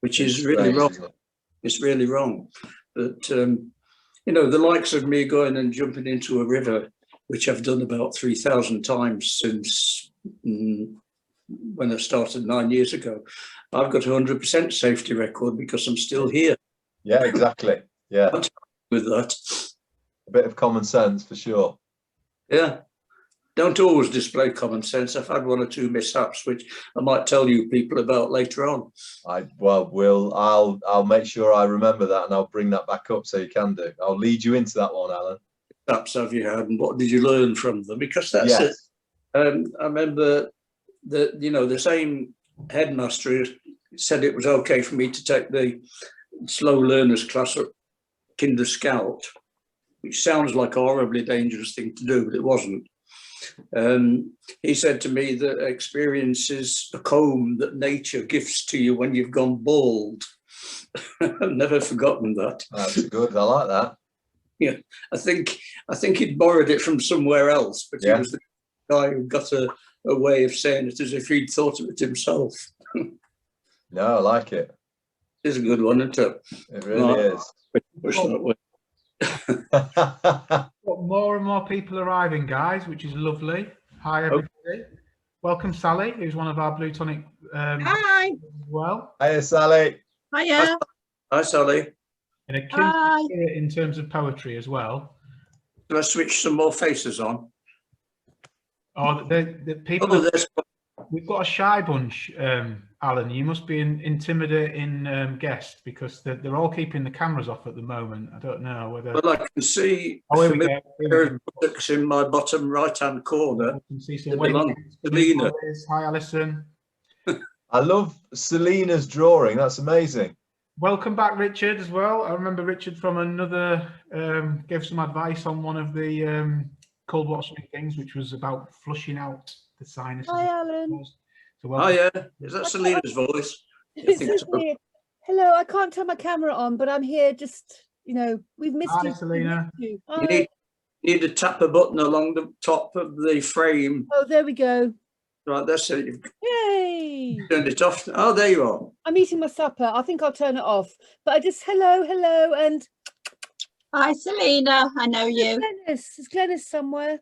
which is really wrong. It's really wrong. But, you know, the likes of me going and jumping into a river, which I've done about 3,000 times since when I started 9 years ago, I've got a 100% safety record because I'm still here. Yeah, exactly. Yeah. With that. A bit of common sense for sure. Yeah. Don't always display common sense. I've had one or two mishaps, which I might tell you people about later on. I'll make sure I remember that, and I'll bring that back up so you can do. I'll lead you into that one, Alan. Mishaps have you had, and what did you learn from them? Because that's it. I remember that, you know, the same headmaster said it was okay for me to take the slow learners class at Kinder Scout, which sounds like a horribly dangerous thing to do, but it wasn't. He said to me that experience is a comb that nature gifts to you when you've gone bald. I've never forgotten that. That's good. I like that. Yeah, I think he'd borrowed it from somewhere else, but he was the guy who got a way of saying it as if he'd thought of it himself. No, I like it. It's a good one, isn't it? It really is. Got more and more people arriving, guys, which is lovely. Hi, everybody. Welcome, Sally, who's one of our Bluetonic. Hi. As well. Hiya, Sally. Hiya. Hi, Sally. And a kindred in terms of poetry as well. Do I switch some more faces on? Oh, the people. We've got a shy bunch, Alan. You must be an intimidating guest because they're all keeping the cameras off at the moment. I don't know whether. Well, I can see products in my bottom right-hand corner. You can see some Selena. Hi, Alison. I love Selena's drawing. That's amazing. Welcome back, Richard, as well. I remember Richard from another gave some advice on one of the cold water swimming things, which was about flushing out the sinuses. Hi, Alan. So oh yeah, is that Selena's voice? Hello, I can't turn my camera on, but I'm here. Just, you know, we've missed you. Hi, Selena. You need to tap a button along the top of the frame. Oh, there we go. Right, that's it. You've Yay! turned it off. Oh, there you are. I'm eating my supper. I think I'll turn it off. But I just hello, and hi, Selena. I know you. Glenys. Is Glenys somewhere?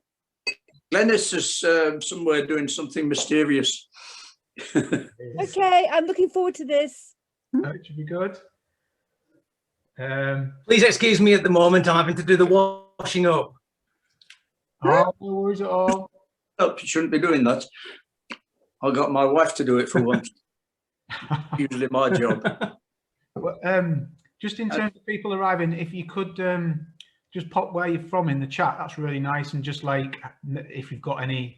Glenys is somewhere doing something mysterious. Okay, I'm looking forward to this. It should be good. Please excuse me at the moment. I'm having to do the washing up. Oh, no worries at all. Oh, you shouldn't be doing that. I got my wife to do it for once. Usually my job. Well, just in terms of people arriving, if you could just pop where you're from in the chat, that's really nice. And just like if you've got any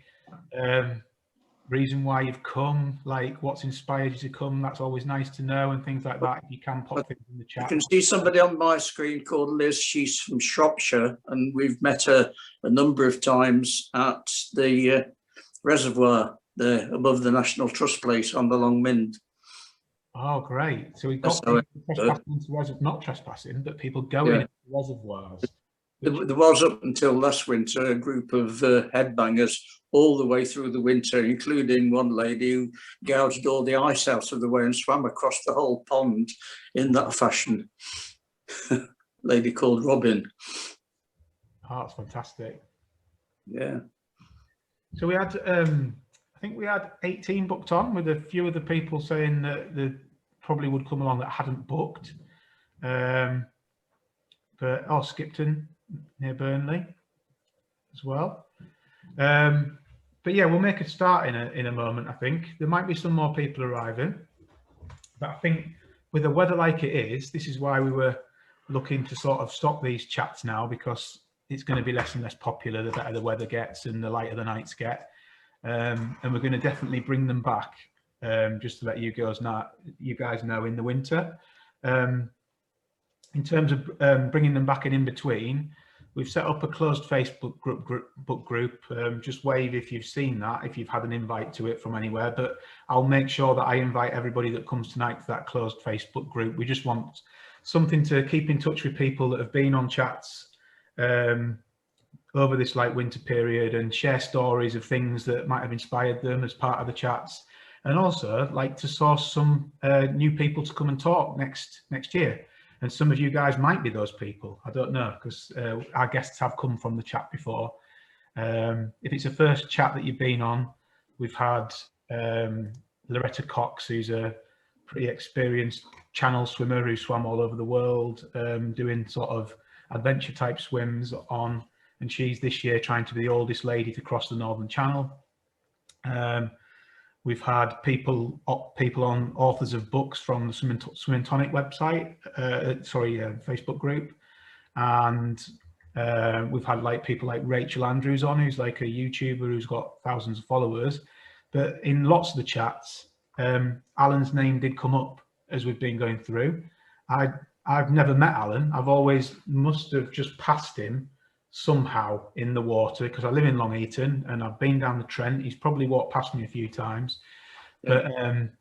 reason why you've come, like what's inspired you to come, that's always nice to know, and things like that. If you can pop things in the chat. I can see somebody on my screen called Liz. She's from Shropshire, and we've met her a number of times at the reservoir there above the National Trust place on the Long Mynd. Oh, great. So we've got people trespassing into not trespassing, but people going into reservoirs. There was up until last winter a group of headbangers all the way through the winter, including one lady who gouged all the ice out of the way and swam across the whole pond in that fashion. Lady called Robin. Oh, that's fantastic. Yeah. So we had, I think we had 18 booked on, with a few of the people saying that they probably would come along that hadn't booked. But Skipton near Burnley as well. But yeah, we'll make a start in a moment. I think there might be some more people arriving, but I think with the weather like it is, this is why we were looking to sort of stop these chats now, because it's going to be less and less popular the better the weather gets and the lighter the nights get. And we're going to definitely bring them back, just to let you guys know in the winter. In terms of bringing them back and in between, we've set up a closed Facebook group. Just wave if you've seen that, if you've had an invite to it from anywhere. But I'll make sure that I invite everybody that comes tonight to that closed Facebook group. We just want something to keep in touch with people that have been on chats over this winter period, and share stories of things that might have inspired them as part of the chats. and also like to source some new people to come and talk next year. And some of you guys might be those people. I don't know, because our guests have come from the chat before. If it's a first chat that you've been on, we've had Loretta Cox, who's a pretty experienced channel swimmer who swam all over the world, doing sort of adventure type swims on, and she's this year trying to be the oldest lady to cross the Northern Channel. We've had people on, authors of books from the Swimming Tonic website, Facebook group, and we've had like people like Rachel Andrews on, who's like a YouTuber who's got thousands of followers. But in lots of the chats, Alan's name did come up as we've been going through. I've never met Alan. I've always must have just passed him somehow in the water, because I live in Long Eaton and I've been down the Trent. He's probably walked past me a few times, but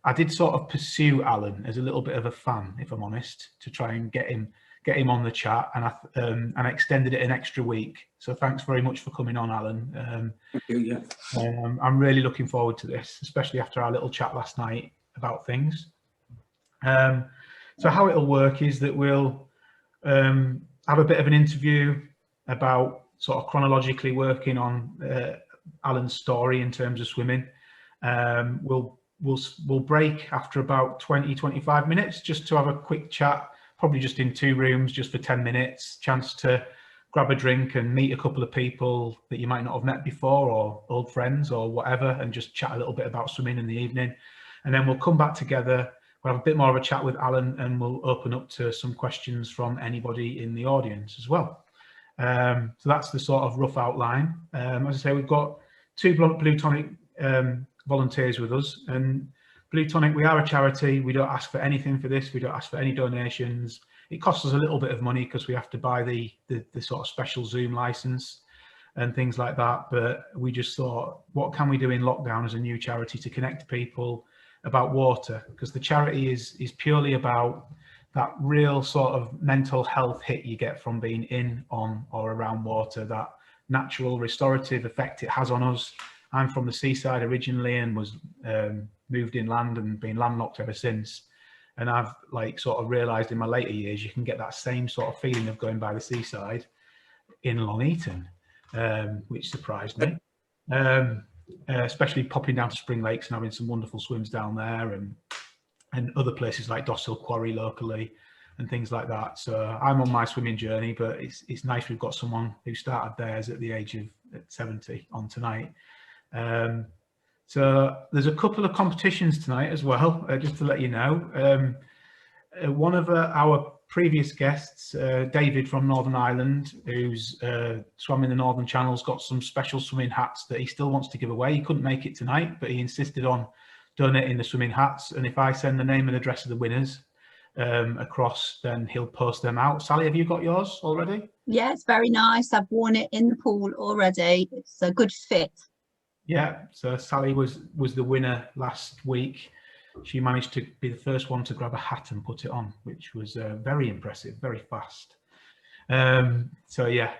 I did sort of pursue Alan as a little bit of a fan, if I'm honest, to try and get him on the chat, and I extended it an extra week. So thanks very much for coming on, Alan. Thank you, yeah. I'm really looking forward to this, especially after our little chat last night about things. So how it'll work is that we'll have a bit of an interview about sort of chronologically working on Alan's story in terms of swimming. We'll break after about 20-25 minutes just to have a quick chat, probably just in 2 rooms, just for 10 minutes, chance to grab a drink and meet a couple of people that you might not have met before, or old friends or whatever, and just chat a little bit about swimming in the evening. And then we'll come back together, we'll have a bit more of a chat with Alan, and we'll open up to some questions from anybody in the audience as well. So that's the sort of rough outline. As I say, we've got 2 Bluetonic volunteers with us, and Bluetonic, we are a charity. We don't ask for anything for this. We don't ask for any donations. It costs us a little bit of money because we have to buy the sort of special Zoom license and things like that. But we just thought, what can we do in lockdown as a new charity to connect people about water? Because the charity is purely about that real sort of mental health hit you get from being in, on, or around water, that natural restorative effect it has on us. I'm from the seaside originally and was moved inland and been landlocked ever since. And I've like sort of realised in my later years, you can get that same sort of feeling of going by the seaside in Long Eaton, which surprised me. Especially popping down to Spring Lakes and having some wonderful swims down there, and other places like Dosshill Quarry locally and things like that. So I'm on my swimming journey, but it's nice we've got someone who started theirs at the age of 70 on tonight. So there's a couple of competitions tonight as well, just to let you know. One of our previous guests, David from Northern Ireland, who's swam in the Northern Channel's got some special swimming hats that he still wants to give away. He couldn't make it tonight, but he insisted on donating the swimming hats. And if I send the name and address of the winners across, then he'll post them out. Sally, have you got yours already? Yeah, it's very nice. I've worn it in the pool already. It's a good fit. Yeah, so Sally was the winner last week. She managed to be the first one to grab a hat and put it on, which was very impressive, very fast. So yeah,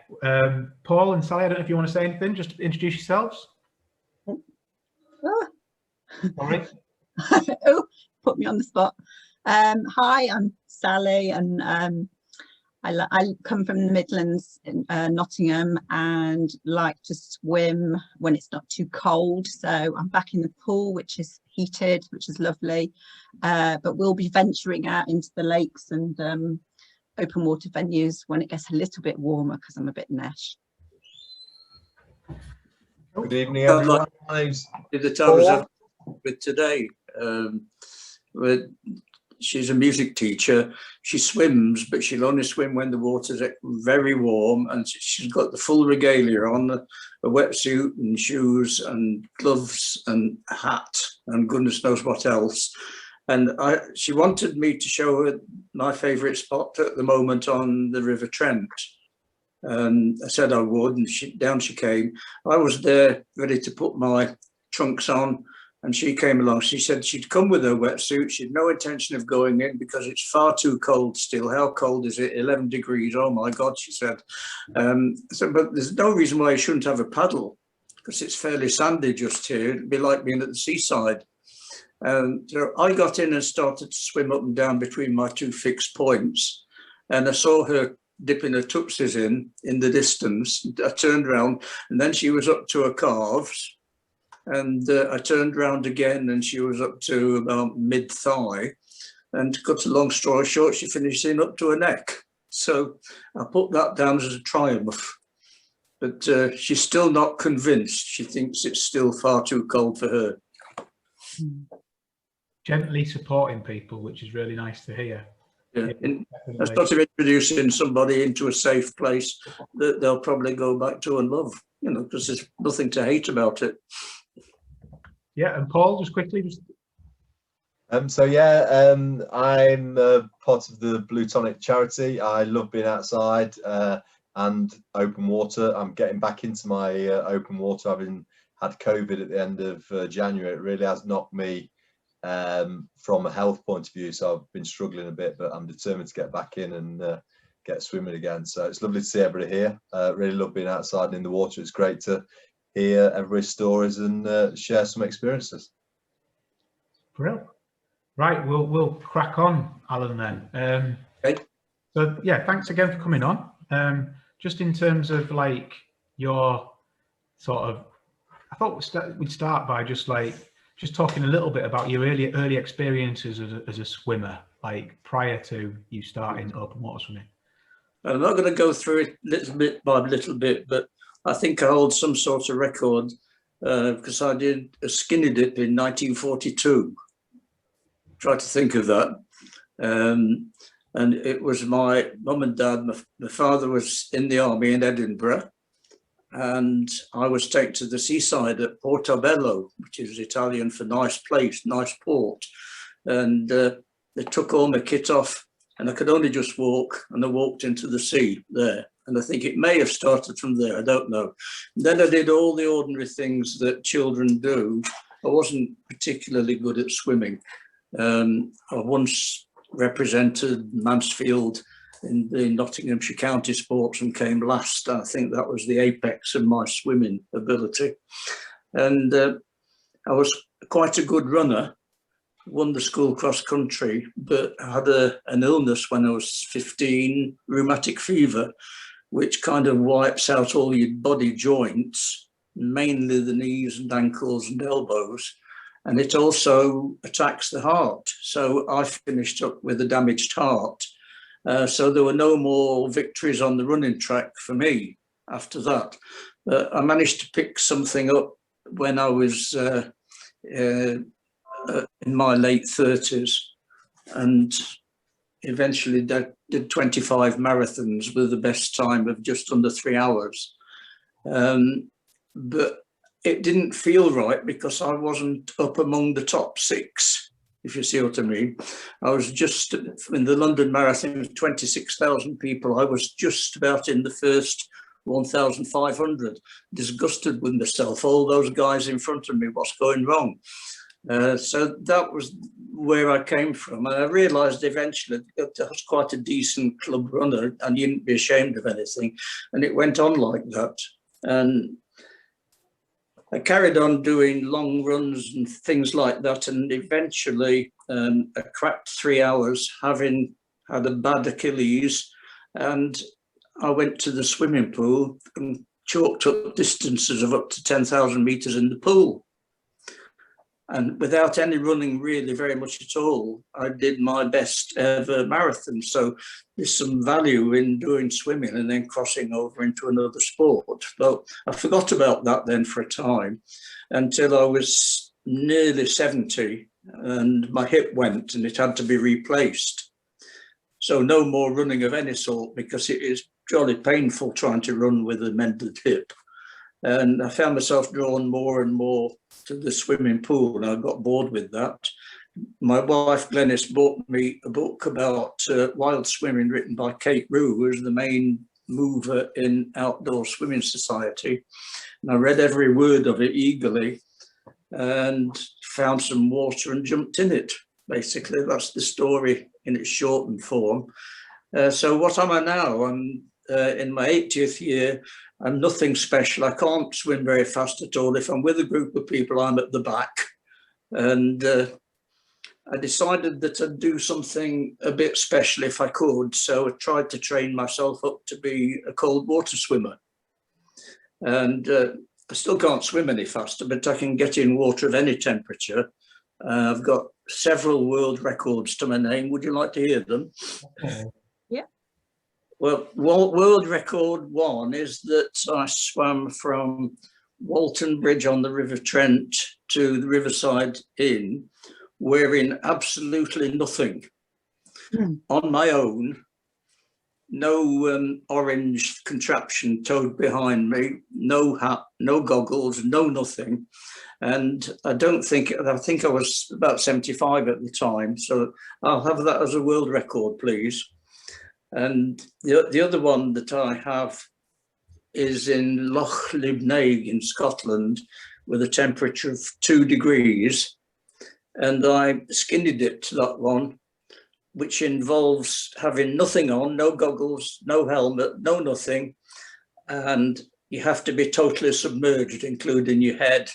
Paul and Sally, I don't know if you want to say anything, just introduce yourselves. Oh. Sorry. Oh, put me on the spot. Hi, I'm Sally, and I come from the Midlands in Nottingham, and like to swim when it's not too cold. So I'm back in the pool, which is heated, which is lovely. But we'll be venturing out into the lakes and open water venues when it gets a little bit warmer, because I'm a bit nesh. Good evening, everyone. The time was up with today. She's a music teacher. She swims, but she'll only swim when the water's very warm, and she's got the full regalia on, a wetsuit and shoes and gloves and hat and goodness knows what else. And she wanted me to show her my favourite spot at the moment on the River Trent. I said I would, and down she came. I was there ready to put my trunks on, and she came along. She said she'd come with her wetsuit. She'd no intention of going in because it's far too cold still. How cold is it? 11 degrees. Oh my God, she said. But there's no reason why you shouldn't have a paddle, because it's fairly sandy just here. It'd be like being at the seaside. So I got in and started to swim up and down between my two fixed points, and I saw her dipping her tootsies in the distance. I turned around, and then she was up to her calves, and I turned around again, and she was up to about mid-thigh. And to cut a long story short, she finished in up to her neck. So I put that down as a triumph. But she's still not convinced. She thinks it's still far too cold for her. Gently supporting people, which is really nice to hear. Yeah. That's sort of introducing somebody into a safe place that they'll probably go back to and love, you know, because there's nothing to hate about it. Yeah, and Paul, just quickly. So yeah, I'm part of the Bluetonic charity. I love being outside and open water. I'm getting back into my open water. Having had COVID at the end of January, it really has knocked me from a health point of view. So I've been struggling a bit, but I'm determined to get back in and get swimming again. So it's lovely to see everybody here. Really love being outside and in the water. It's great to hear everybody's stories and share some experiences. Brilliant. Right, we'll crack on, Alan, then. Okay. So yeah, thanks again for coming on. Just in terms of like your sort of, I thought we'd start by just talking a little bit about your early experiences as a swimmer, like prior to you starting open water swimming. I'm not going to go through it little bit by little bit, but I think I hold some sort of record because I did a skinny dip in 1942. Try to think of that. And it was my mum and dad. My father was in the army in Edinburgh, and I was taken to the seaside at Portobello, which is Italian for nice place, nice port. And they took all my kit off, and I could only just walk, and I walked into the sea there. And I think it may have started from there, I don't know. And then I did all the ordinary things that children do. I wasn't particularly good at swimming. I once represented Mansfield in the Nottinghamshire County Sports and came last. I think that was the apex of my swimming ability. And I was quite a good runner, won the school cross country, but I had an illness when I was 15, rheumatic fever, which kind of wipes out all your body joints, mainly the knees and ankles and elbows. And it also attacks the heart. So I finished up with a damaged heart. So there were no more victories on the running track for me after that. I managed to pick something up when I was in my late 30s, and eventually did 25 marathons with the best time of just under 3 hours. But it didn't feel right because I wasn't up among the top 6, if you see what I mean. I was just in the London Marathon, 26,000 people. I was just about in the first 1,500, disgusted with myself. All those guys in front of me, what's going wrong? So that was where I came from. And I realised eventually that I was quite a decent club runner and you didn't be ashamed of anything. And it went on like that. And I carried on doing long runs and things like that, and eventually I cracked 3 hours, having had a bad Achilles, and I went to the swimming pool and chalked up distances of up to 10,000 metres in the pool. And without any running really very much at all, I did my best ever marathon. So there's some value in doing swimming and then crossing over into another sport. But I forgot about that then for a time until I was nearly 70 and my hip went and it had to be replaced. So no more running of any sort because it is jolly painful trying to run with a mended hip. And I found myself drawn more and more to the swimming pool, and I got bored with that. My wife Glenys bought me a book about wild swimming written by Kate Rue, who is the main mover in Outdoor Swimming Society. And I read every word of it eagerly and found some water and jumped in it. Basically, that's the story in its shortened form. So what am I now? I'm in my 80th year. I'm nothing special. I can't swim very fast at all. If I'm with a group of people, I'm at the back. And I decided that I'd do something a bit special if I could. So I tried to train myself up to be a cold water swimmer. And I still can't swim any faster, but I can get in water of any temperature. I've got several world records to my name. Would you like to hear them? Yeah. Well, world record one is that I swam from Walton Bridge on the River Trent to the Riverside Inn wearing absolutely nothing on my own. No orange contraption towed behind me, no hat, no goggles, no nothing. And I think I was about 75 at the time. So I'll have that as a world record, please. And the other one that I have is in Loch Libnaig in Scotland with a temperature of 2 degrees. And I skinny dipped that one, which involves having nothing on, no goggles, no helmet, no nothing. And you have to be totally submerged, including your head,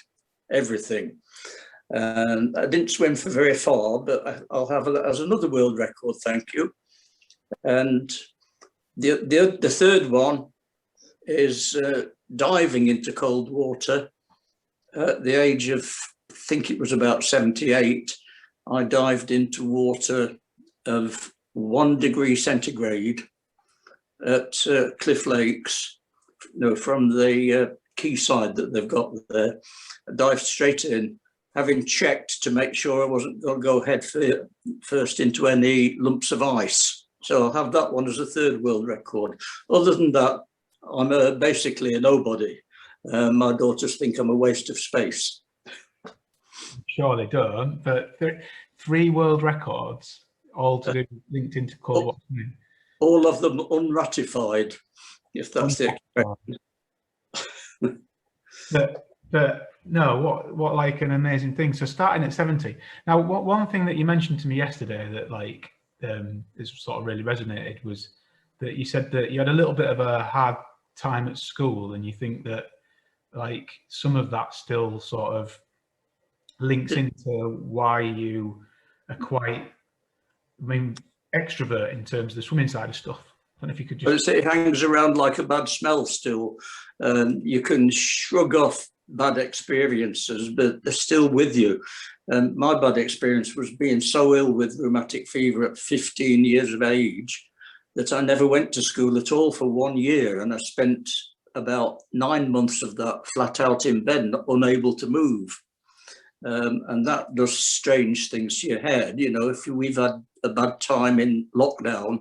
everything. And I didn't swim for very far, but I'll have it as another world record, thank you. And the third one is diving into cold water. At the age of, I think it was about 78, I dived into water of 1 degree centigrade at Cliff Lakes, from the quayside that they've got there. I dived straight in, having checked to make sure I wasn't going to go head first into any lumps of ice. So I'll have that one as a third world record. Other than that, I'm basically a nobody. My daughters think I'm a waste of space. Sure they don't, but 3 world records, all to do linked into cold water. All of them unratified, if that's the expression. But no, what like an amazing thing. So starting at 70. Now, one thing that you mentioned to me yesterday that like is sort of really resonated was that you said that you had a little bit of a hard time at school, and you think that like some of that still sort of links into why you are quite, extrovert in terms of the swimming side of stuff. I don't know if you could just... It hangs around like a bad smell still. You can shrug off bad experiences, but they're still with you. My bad experience was being so ill with rheumatic fever at 15 years of age that I never went to school at all for 1 year. And I spent about 9 months of that flat out in bed, unable to move. And that does strange things to your head. If we've had a bad time in lockdown,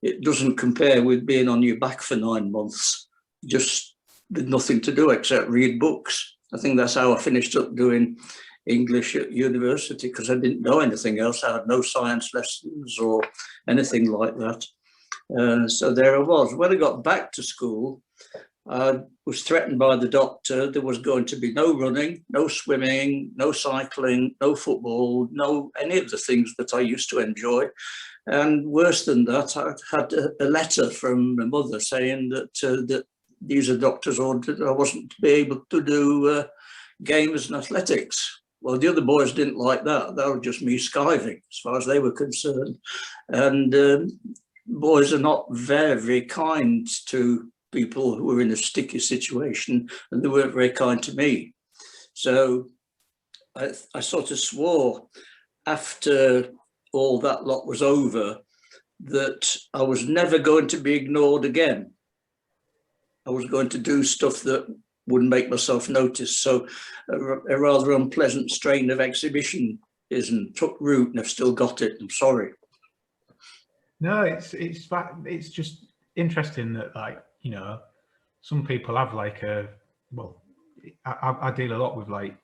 it doesn't compare with being on your back for 9 months, just with nothing to do except read books. I think that's how I finished up doing English at university, because I didn't know anything else. I had no science lessons or anything like that. So there I was. When I got back to school, I was threatened by the doctor. There was going to be no running, no swimming, no cycling, no football, no any of the things that I used to enjoy. And worse than that, I had a letter from my mother saying that these are doctors' orders. I wasn't to be able to do games and athletics. Well, the other boys didn't like that. That was just me skiving as far as they were concerned. And boys are not very kind to people who were in a sticky situation, and they weren't very kind to me. So I sort of swore after all that lot was over that I was never going to be ignored again. I was going to do stuff that wouldn't make myself noticed. So a rather unpleasant strain of exhibitionism took root, and I've still got it. I'm sorry. No, it's just interesting that, like, some people have like I deal a lot with like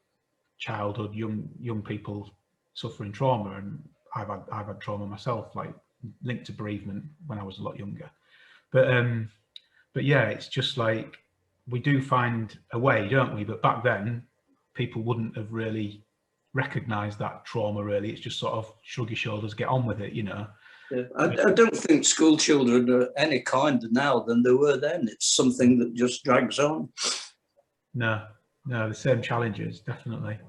childhood, young people suffering trauma, and I've had trauma myself, like linked to bereavement when I was a lot younger. But yeah, it's just like we do find a way, don't we? But back then, people wouldn't have really recognised that trauma. Really, it's just sort of shrug your shoulders, get on with it, Yeah. I don't think school children are any kinder now than they were then. It's something that just drags on. No, the same challenges, definitely.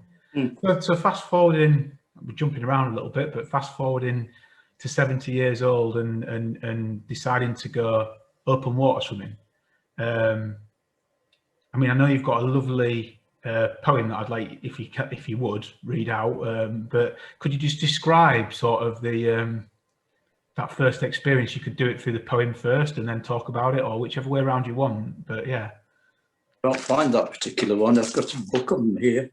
So fast forwarding we're jumping around a little bit, but fast forwarding to 70 years old and deciding to go open water swimming. I mean, I know you've got a lovely poem that I'd like, if you would, read out. But could you just describe sort of the that first experience? You could do it through the poem first and then talk about it, or whichever way around you want. But yeah, I can't find that particular one. I've got a book of them here.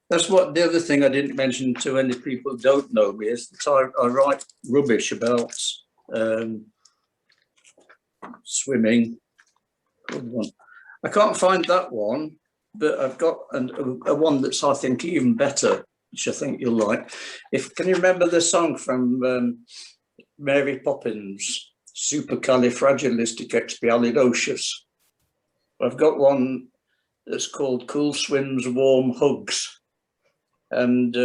That's what the other thing I didn't mention to any people who don't know me is that I write rubbish about swimming. Good one. I can't find that one, but I've got a one that's, I think, even better, which I think you'll like. Can you remember the song from Mary Poppins, Supercalifragilisticexpialidocious? I've got one that's called Cool Swims, Warm Hugs. And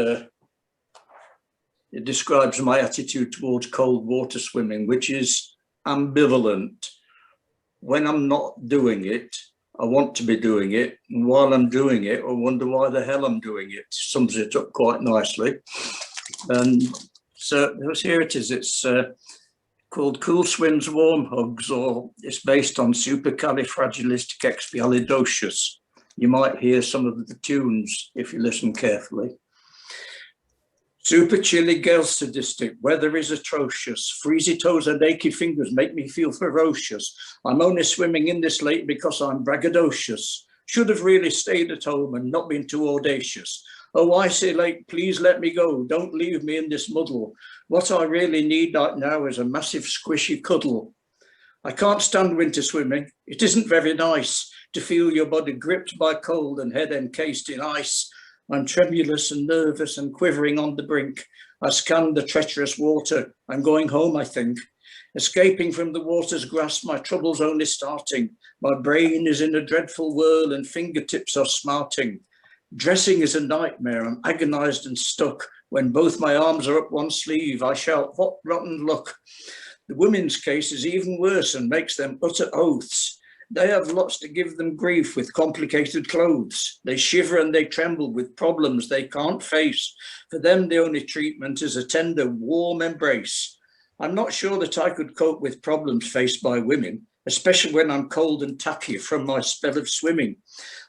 it describes my attitude towards cold water swimming, which is ambivalent. When I'm not doing it, I want to be doing it. And while I'm doing it, I wonder why the hell I'm doing it. Sums it up quite nicely. And so here it is. It's called Cool Swims, Warm Hugs, or it's based on Supercalifragilisticexpialidocious. You might hear some of the tunes if you listen carefully. Super chilly, gale sadistic, weather is atrocious. Freezy toes and achy fingers make me feel ferocious. I'm only swimming in this lake because I'm braggadocious. Should have really stayed at home and not been too audacious. Oh, icy lake, please let me go. Don't leave me in this muddle. What I really need right now is a massive squishy cuddle. I can't stand winter swimming. It isn't very nice to feel your body gripped by cold and head encased in ice. I'm tremulous and nervous and quivering on the brink. I scan the treacherous water. I'm going home, I think. Escaping from the water's grasp, my trouble's only starting. My brain is in a dreadful whirl and fingertips are smarting. Dressing is a nightmare. I'm agonized and stuck. When both my arms are up one sleeve, I shout, what rotten luck. The women's case is even worse and makes them utter oaths. They have lots to give them grief with complicated clothes. They shiver and they tremble with problems they can't face. For them, the only treatment is a tender, warm embrace. I'm not sure that I could cope with problems faced by women, especially when I'm cold and tacky from my spell of swimming.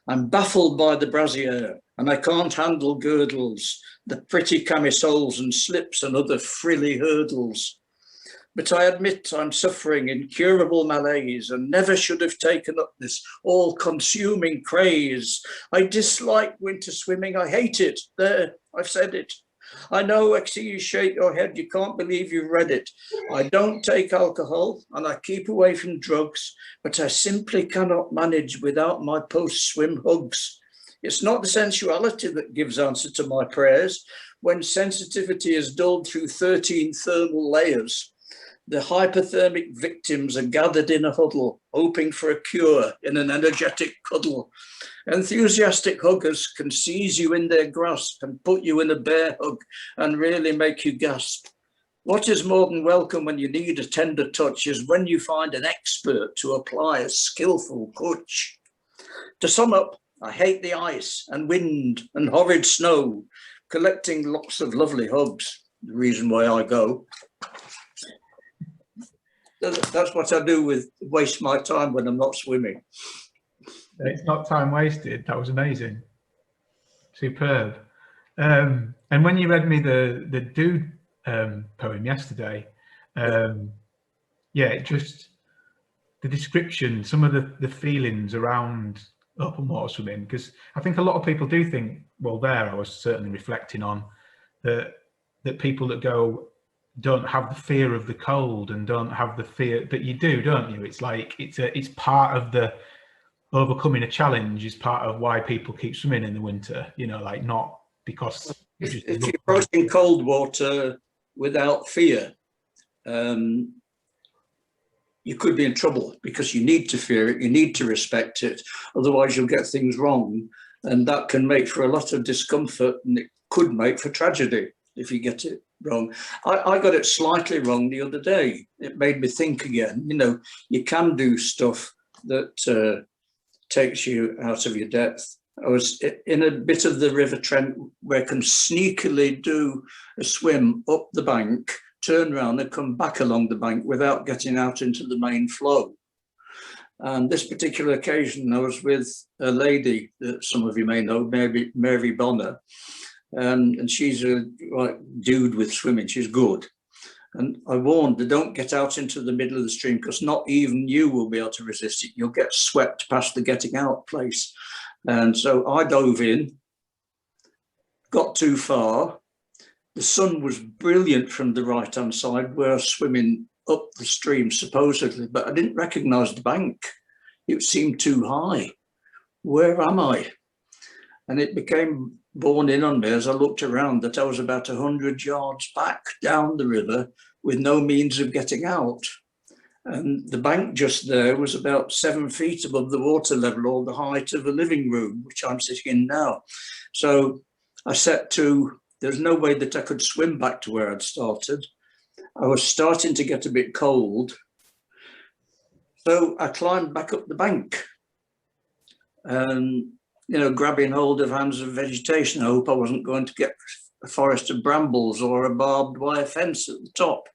I'm baffled by the brassiere and I can't handle girdles, the pretty camisoles and slips and other frilly hurdles. But I admit I'm suffering incurable malaise and never should have taken up this all-consuming craze. I dislike winter swimming. I hate it. There, I've said it. I know, I see you shake your head. You can't believe you've read it. I don't take alcohol and I keep away from drugs, but I simply cannot manage without my post-swim hugs. It's not the sensuality that gives answer to my prayers. When sensitivity is dulled through 13 thermal layers, the hypothermic victims are gathered in a huddle, hoping for a cure in an energetic cuddle. Enthusiastic huggers can seize you in their grasp and put you in a bear hug and really make you gasp. What is more than welcome when you need a tender touch is when you find an expert to apply a skillful touch. To sum up, I hate the ice and wind and horrid snow, collecting lots of lovely hugs, the reason why I go. That's what I do waste my time when I'm not swimming. It's not time wasted. That was amazing. Superb. And when you read me the Dude poem yesterday, yeah, just the description, some of the feelings around open water swimming, because I think a lot of people do think, well, there I was certainly reflecting on that people that go don't have the fear of the cold and don't have the fear, but you do, don't you? It's like it's part of the overcoming a challenge is part of why people keep swimming in the winter, you know, like not because if you're approaching cold water without fear, you could be in trouble because you need to fear it, you need to respect it, otherwise you'll get things wrong, and that can make for a lot of discomfort, and it could make for tragedy if you get it wrong. I got it slightly wrong the other day. It made me think again. You know, you can do stuff that takes you out of your depth, I was in a bit of the River Trent where I can sneakily do a swim up the bank, turn around and come back along the bank without getting out into the main flow. And this particular occasion, I was with a lady that some of you may know, Mary Bonner, and she's a dude with swimming. She's good. And I warned her, don't get out into the middle of the stream because not even you will be able to resist it. You'll get swept past the getting out place. And so I dove in, got too far. The sun was brilliant from the right-hand side where I was swimming up the stream, supposedly, but I didn't recognize the bank. It seemed too high. Where am I? And it became borne in on me as I looked around that I was about 100 yards back down the river with no means of getting out. And the bank just there was about 7 feet above the water level, or the height of a living room, which I'm sitting in now. So I set to, there's no way that I could swim back to where I'd started. I was starting to get a bit cold. So I climbed back up the bank and, grabbing hold of hands of vegetation. I hope I wasn't going to get a forest of brambles or a barbed wire fence at the top.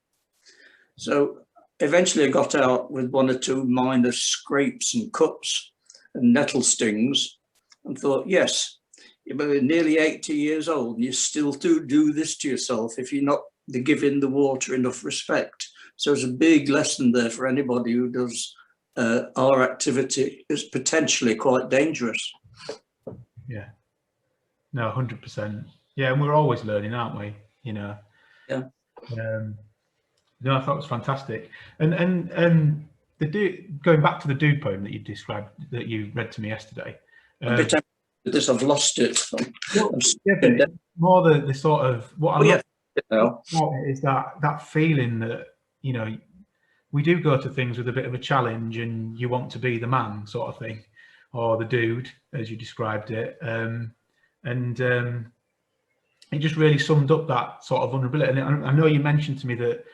So eventually I got out with 1 or 2 minor scrapes and cuts and nettle stings and thought, yes, you're nearly 80 years old and you still do this to yourself if you're not giving the water enough respect. So it's a big lesson there for anybody who does our activity. Is potentially quite dangerous. Yeah. No, 100%. Yeah, and we're always learning, aren't we? Yeah. No, I thought it was fantastic. And going back to the dude poem that you described, that you read to me yesterday. I've lost it. More the sort of what I'm is that feeling that we do go to things with a bit of a challenge, and you want to be the man, sort of thing, or the dude, as you described it. It just really summed up that sort of vulnerability. And I know you mentioned to me that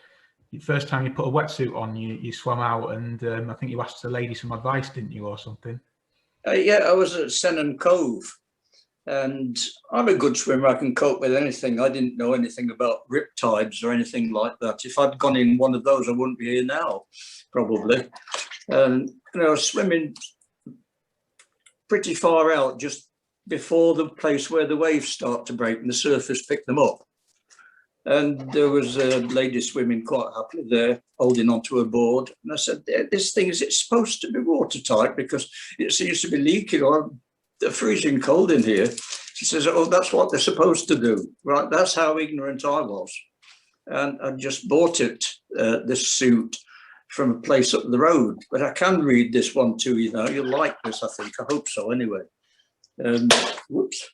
the first time you put a wetsuit on, you swam out, and I think you asked the lady some advice, didn't you, or something? Yeah, I was at Senham Cove, and I'm a good swimmer. I can cope with anything. I didn't know anything about riptides or anything like that. If I'd gone in one of those, I wouldn't be here now, probably. And I was swimming pretty far out, just before the place where the waves start to break and the surfers pick them up. And there was a lady swimming quite happily there, holding onto a board. And I said, this thing, is it supposed to be watertight? Because it seems to be leaking, or they're freezing cold in here. She says, oh, that's what they're supposed to do. Right, that's how ignorant I was. And I just bought it, this suit, from a place up the road. But I can read this one too, You'll like this, I think. I hope so, anyway. Whoops.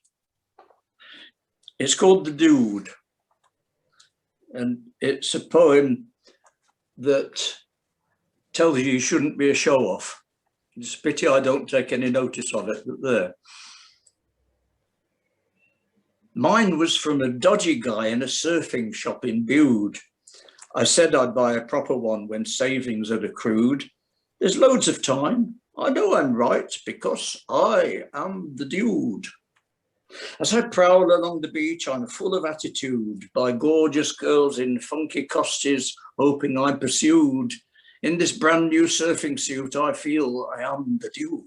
It's called The Dude. And it's a poem that tells you shouldn't be a show-off. It's a pity I don't take any notice of it, but there. Mine was from a dodgy guy in a surfing shop in Bude. I said I'd buy a proper one when savings had accrued. There's loads of time. I know I'm right because I am the dude. As I prowl along the beach, I'm full of attitude by gorgeous girls in funky costumes, hoping I'm pursued. In this brand new surfing suit, I feel I am the dude.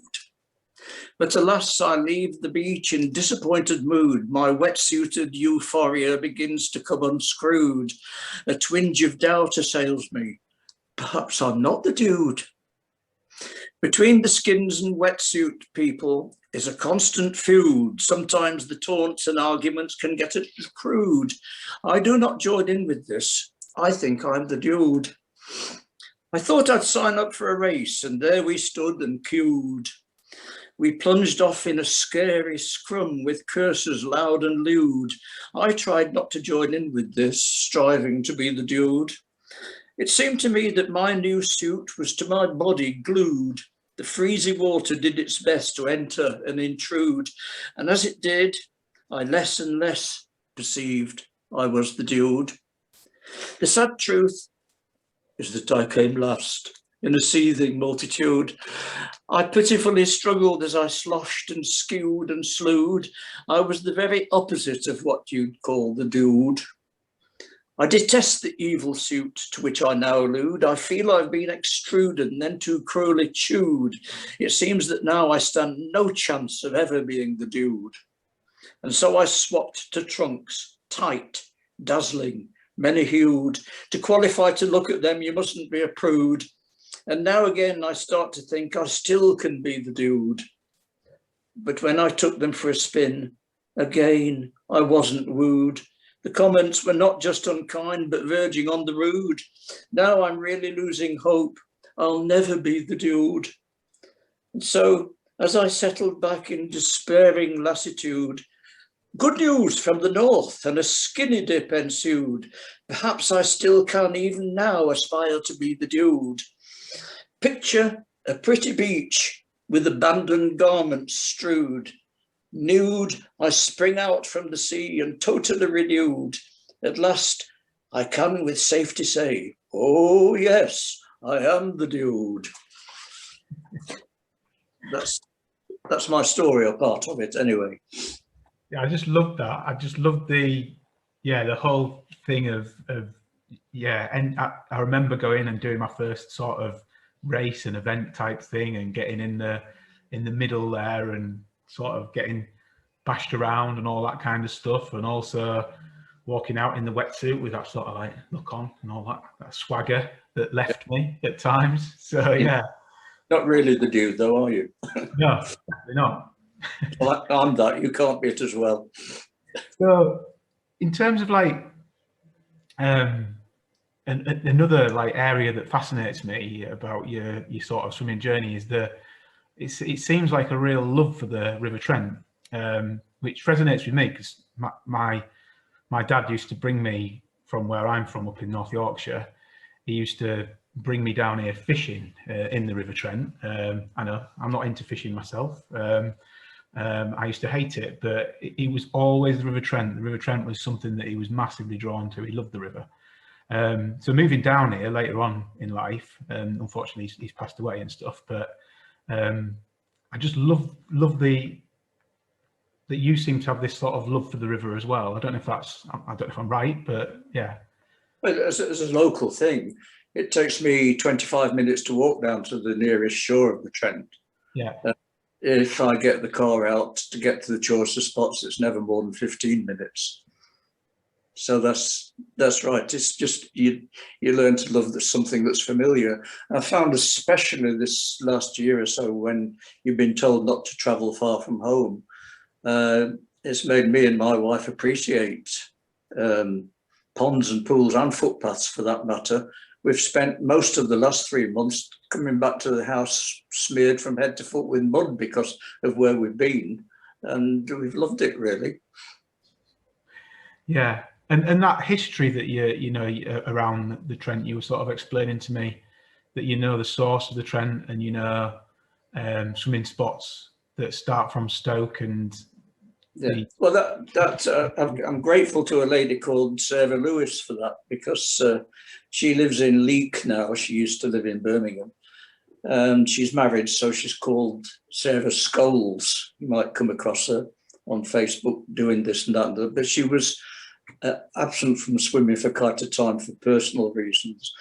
But alas, I leave the beach in disappointed mood. My wetsuited euphoria begins to come unscrewed. A twinge of doubt assails me. Perhaps I'm not the dude. Between the skins and wetsuit people is a constant feud. Sometimes the taunts and arguments can get a little crude. I do not join in with this. I think I'm the dude. I thought I'd sign up for a race, and there we stood and queued. We plunged off in a scary scrum with curses loud and lewd. I tried not to join in with this, striving to be the dude. It seemed to me that my new suit was to my body glued. The freezy water did its best to enter and intrude. And as it did, I less and less perceived I was the dude. The sad truth is that I came last. in a seething multitude. I pitifully struggled as I sloshed and skewed and slewed. I was the very opposite of what you'd call the dude. I detest the evil suit to which I now allude. I feel I've been extruded and then too cruelly chewed. It seems that now I stand no chance of ever being the dude. And so I swapped to trunks, tight, dazzling, many-hued. To qualify to look at them, you mustn't be a prude. And now again, I start to think I still can be the dude. But when I took them for a spin, again, I wasn't wooed. The comments were not just unkind, but verging on the rude. Now I'm really losing hope. I'll never be the dude. And so, as I settled back in despairing lassitude, good news from the north and a skinny dip ensued. Perhaps I still can even now aspire to be the dude. Picture a pretty beach with abandoned garments strewed. Nude, I spring out from the sea and totally renewed. At last, I can with safety say, oh yes, I am the dude. That's my story, or part of it anyway. Yeah, I just love that. I just love the whole thing of and I remember going and doing my first sort of race and event type thing and getting in the middle there and sort of getting bashed around and all that kind of stuff, and also walking out in the wetsuit with that sort of like look on and all that swagger that left me at times. So yeah. Not really the dude though, are you? No, definitely not. Well, I'm that, you can't be it as well. So in terms of like another like area that fascinates me about your sort of swimming journey is it seems like a real love for the River Trent, which resonates with me because my dad used to bring me from where I'm from up in North Yorkshire. He used to bring me down here fishing in the River Trent. I know I'm not into fishing myself. I used to hate it, but it was always the River Trent. The River Trent was something that he was massively drawn to. He loved the river. So moving down here later on in life, unfortunately he's passed away and stuff, but I just love that you seem to have this sort of love for the river as well. I don't know if I'm right, but yeah. Well, as a local thing, it takes me 25 minutes to walk down to the nearest shore of the Trent. Yeah. If I get the car out to get to the choicer spots, it's never more than 15 minutes. So that's right. It's just you learn to love something that's familiar. I found especially this last year or so when you've been told not to travel far from home, it's made me and my wife appreciate ponds and pools and footpaths for that matter. We've spent most of the last 3 months coming back to the house smeared from head to foot with mud because of where we've been, and we've loved it really. Yeah. And that history that you know around the Trent, you were sort of explaining to me that you know the source of the Trent and you know swimming spots that start from Stoke and. Yeah, well, I'm grateful to a lady called Sarah Lewis for that because she lives in Leek now. She used to live in Birmingham. She's married, so she's called Sarah Scholes. You might come across her on Facebook doing this and that, but she was absent from swimming for quite a time for personal reasons.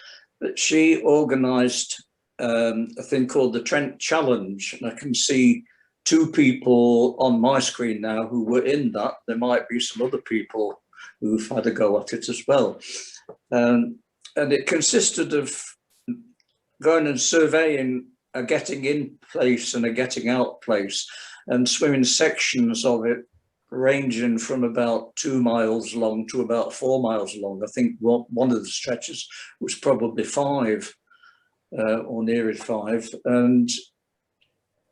But she organised a thing called the Trent Challenge, and I can see 2 people on my screen now who were in that. There might be some other people who've had a go at it as well. And it consisted of going and surveying a getting in place and a getting out place and swimming sections of it ranging from about 2 miles long to about 4 miles long. I think one of the stretches was probably 5 or near it 5. And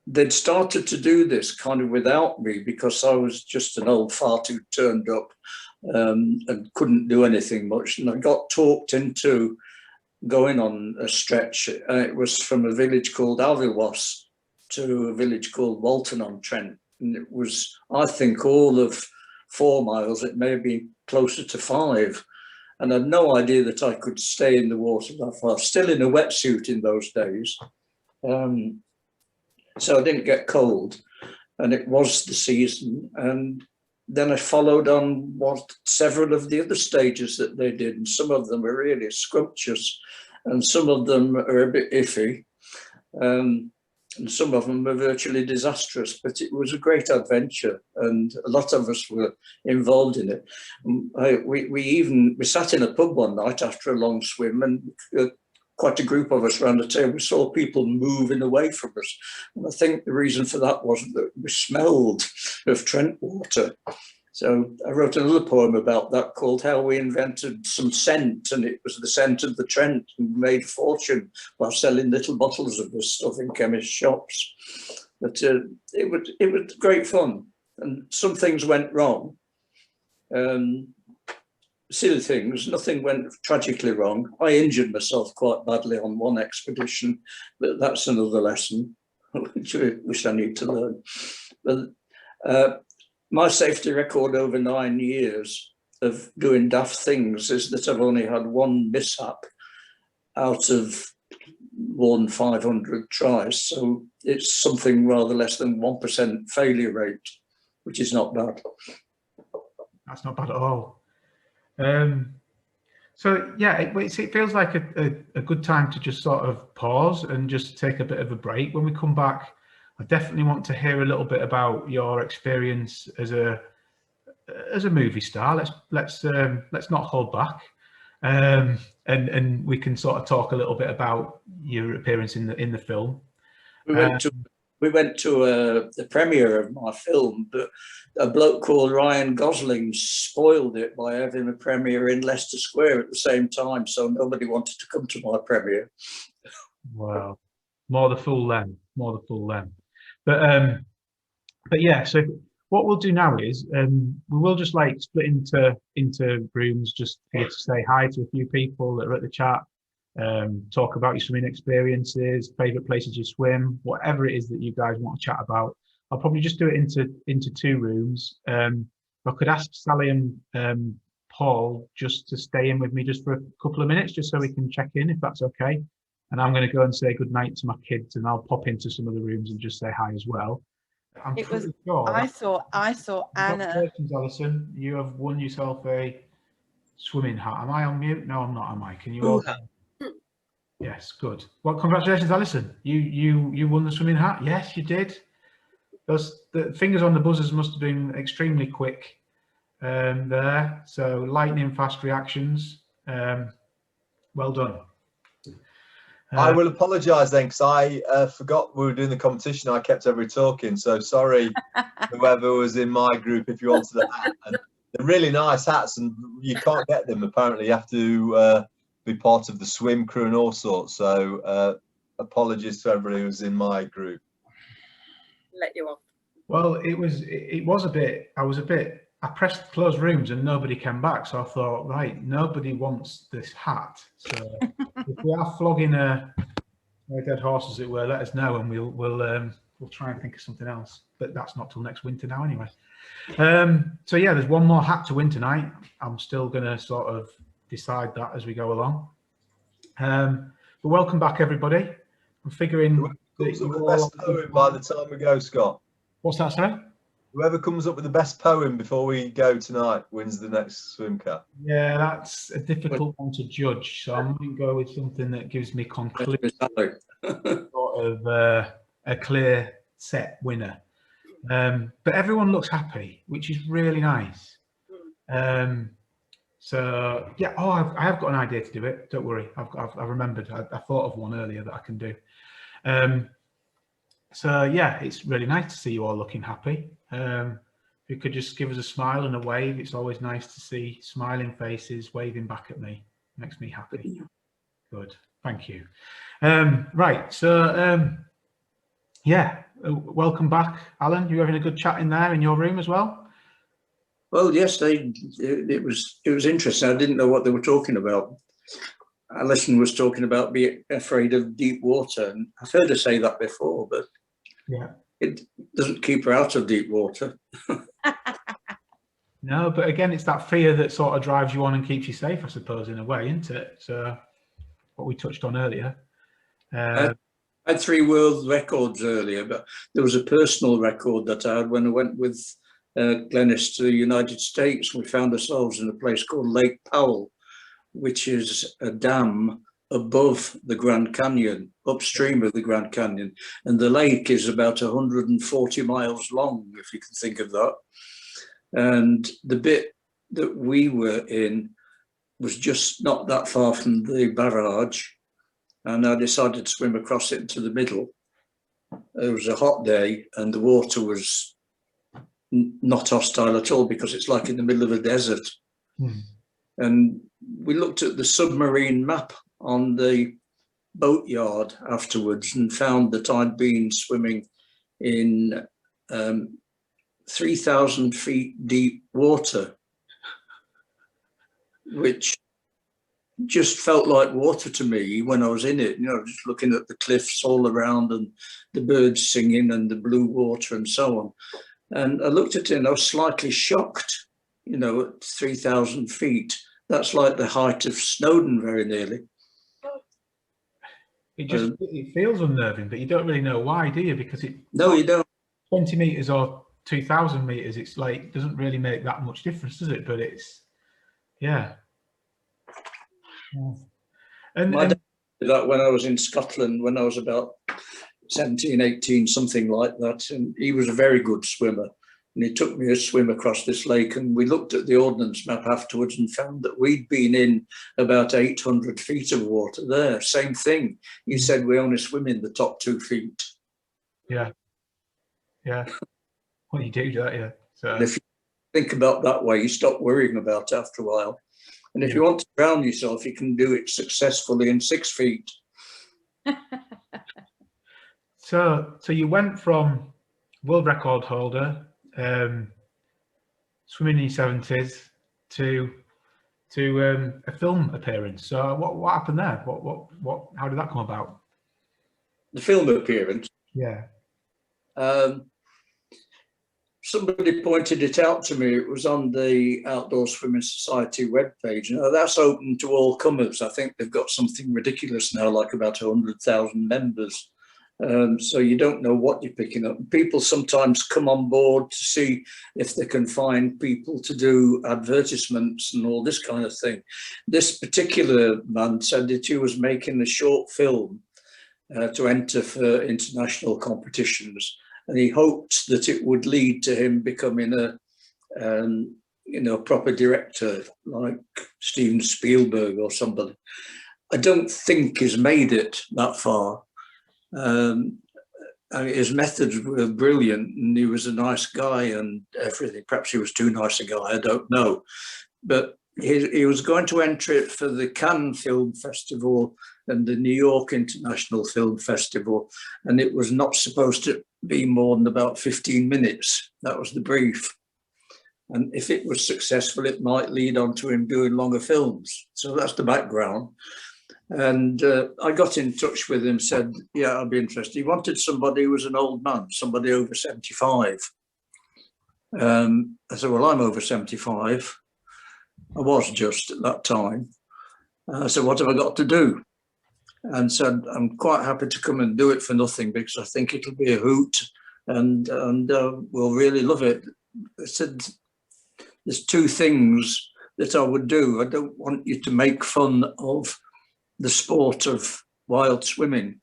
they'd started to do this kind of without me because I was just an old fart who turned up and couldn't do anything much. And I got talked into going on a stretch. It was from a village called Alvilwas to a village called Walton-on-Trent. And it was, I think, all of 4 miles. It may be closer to 5. and I had no idea that I could stay in the water that far, still in a wetsuit in those days. So I didn't get cold, and it was the season. And then I followed on what several of the other stages that they did, and some of them are really scrumptious, and some of them are a bit iffy, and some of them are virtually disastrous. But it was a great adventure, and a lot of us were involved in it. We sat in a pub one night after a long swim, and quite a group of us around the table saw people moving away from us. And I think the reason for that was that we smelled of Trent water. So I wrote another poem about that called How We Invented Some Scent, and it was the scent of the Trent, and made a fortune by selling little bottles of this stuff in chemist shops. But it was great fun, and some things went wrong. Silly things, nothing went tragically wrong. I injured myself quite badly on one expedition, but that's another lesson, which I need to learn. But my safety record over 9 years of doing daft things is that I've only had one mishap out of 500 tries. So it's something rather less than 1% failure rate, which is not bad. That's not bad at all. So yeah, it feels like a good time to just sort of pause and just take a bit of a break. When we come back, I definitely want to hear a little bit about your experience as a movie star. Let's not hold back, and we can sort of talk a little bit about your appearance in the film. We went to the premiere of my film, but a bloke called Ryan Gosling spoiled it by having a premiere in Leicester Square at the same time, so nobody wanted to come to my premiere. Wow, more the fool them. But yeah, so what we'll do now is we will just like split into rooms just for you to say hi to a few people that are at the chat. Talk about your swimming experiences, favorite places you swim, whatever it is that you guys want to chat about. I'll probably just do it into 2 rooms. I could ask Sally and Paul just to stay in with me just for a couple of minutes, just so we can check in, if that's okay. And I'm going to go and say good night to my kids, and I'll pop into some of the rooms and just say hi as well. I saw Anna. Congratulations, Alison. You have won yourself a swimming hat. Am I on mute? No, I'm not, am I? Can you all? Yes, good. Well, congratulations, Alison. You won the swimming hat. Yes, you did. The fingers on the buzzers must have been extremely quick there. So lightning fast reactions. Well done. I will apologise then, because I forgot we were doing the competition. I kept everybody talking, so sorry whoever was in my group if you wanted the hat. And they're really nice hats, and you can't get them. Apparently, you have to be part of the swim crew and all sorts. So apologies to everybody who was in my group. Let you off. Well, it was a bit. I pressed close rooms and nobody came back, so I thought, right, nobody wants this hat. So if we are flogging a dead horse, as it were, let us know, and we'll try and think of something else. But that's not till next winter now, anyway. So yeah, there's one more hat to win tonight. I'm still going to sort of decide that as we go along. But welcome back, everybody. I'm figuring Whoever comes up with the best poem by the time we go, Scott. What's that, sorry? Whoever comes up with the best poem before we go tonight wins the next swim cap. Yeah, that's a difficult one to judge. So I'm going to go with something that gives me conclusive sort of a clear set winner. But everyone looks happy, which is really nice. So yeah, I have got an idea to do it. Don't worry, I remembered. I thought of one earlier that I can do. So yeah, it's really nice to see you all looking happy. If you could just give us a smile and a wave. It's always nice to see smiling faces waving back at me. Makes me happy. Good, thank you. Right, so yeah, welcome back, Alan. You having a good chat in there in your room as well? Well, yes, it was interesting. I didn't know what they were talking about. Alison was talking about being afraid of deep water, and I've heard her say that before, but yeah, it doesn't keep her out of deep water. No, but again, it's that fear that sort of drives you on and keeps you safe, I suppose, in a way, isn't it? So what we touched on earlier. I had 3 world records earlier, but there was a personal record that I had when I went with Glennis to the United States. We found ourselves in a place called Lake Powell, which is a dam above the Grand Canyon, upstream of the Grand Canyon. And the lake is about 140 miles long, if you can think of that. And the bit that we were in was just not that far from the barrage. And I decided to swim across it into the middle. It was a hot day and the water was not hostile at all because it's like in the middle of a desert. And we looked at the submarine map on the boatyard afterwards and found that I'd been swimming in 3,000 feet deep water, which just felt like water to me when I was in it, just looking at the cliffs all around and the birds singing and the blue water and so on. And I looked at it and I was slightly shocked, at 3,000 feet. That's like the height of Snowdon very nearly. It feels unnerving, but you don't really know why, do you? Because no, you don't. 20 meters or 2,000 meters, it's like, doesn't really make that much difference, does it? But it's, yeah. And my dad did that when I was in Scotland, when I was about 17, 18, something like that. And he was a very good swimmer. And he took me a swim across this lake and we looked at the ordnance map afterwards and found that we'd been in about 800 feet of water there. Same thing. He said we only swim in the top 2 feet. Yeah. Yeah. Well, you do that, yeah. So and if you think about that way, you stop worrying about it after a while. And if you want to drown yourself, you can do it successfully in 6 feet. So you went from world record holder, swimming in your 70s, to a film appearance. So what happened there? How did that come about? The film appearance? Yeah. Somebody pointed it out to me. It was on the Outdoor Swimming Society webpage. That's open to all comers. I think they've got something ridiculous now, like about 100,000 members. So you don't know what you're picking up. People sometimes come on board to see if they can find people to do advertisements and all this kind of thing. This particular man said that he was making a short film to enter for international competitions. And he hoped that it would lead to him becoming a proper director like Steven Spielberg or somebody. I don't think he's made it that far. His methods were brilliant and he was a nice guy and everything. Perhaps he was too nice a guy, I don't know. But he was going to enter it for the Cannes Film Festival and the New York International Film Festival, and it was not supposed to be more than about 15 minutes. That was the brief. And if it was successful, it might lead on to him doing longer films. So that's the background. And I got in touch with him, said, yeah, I'll be interested. He wanted somebody who was an old man, somebody over 75. I said, well, I'm over 75. I was just at that time. I said, what have I got to do? And said, I'm quite happy to come and do it for nothing because I think it'll be a hoot and we'll really love it. I said, there's 2 things that I would do. I don't want you to make fun of the sport of wild swimming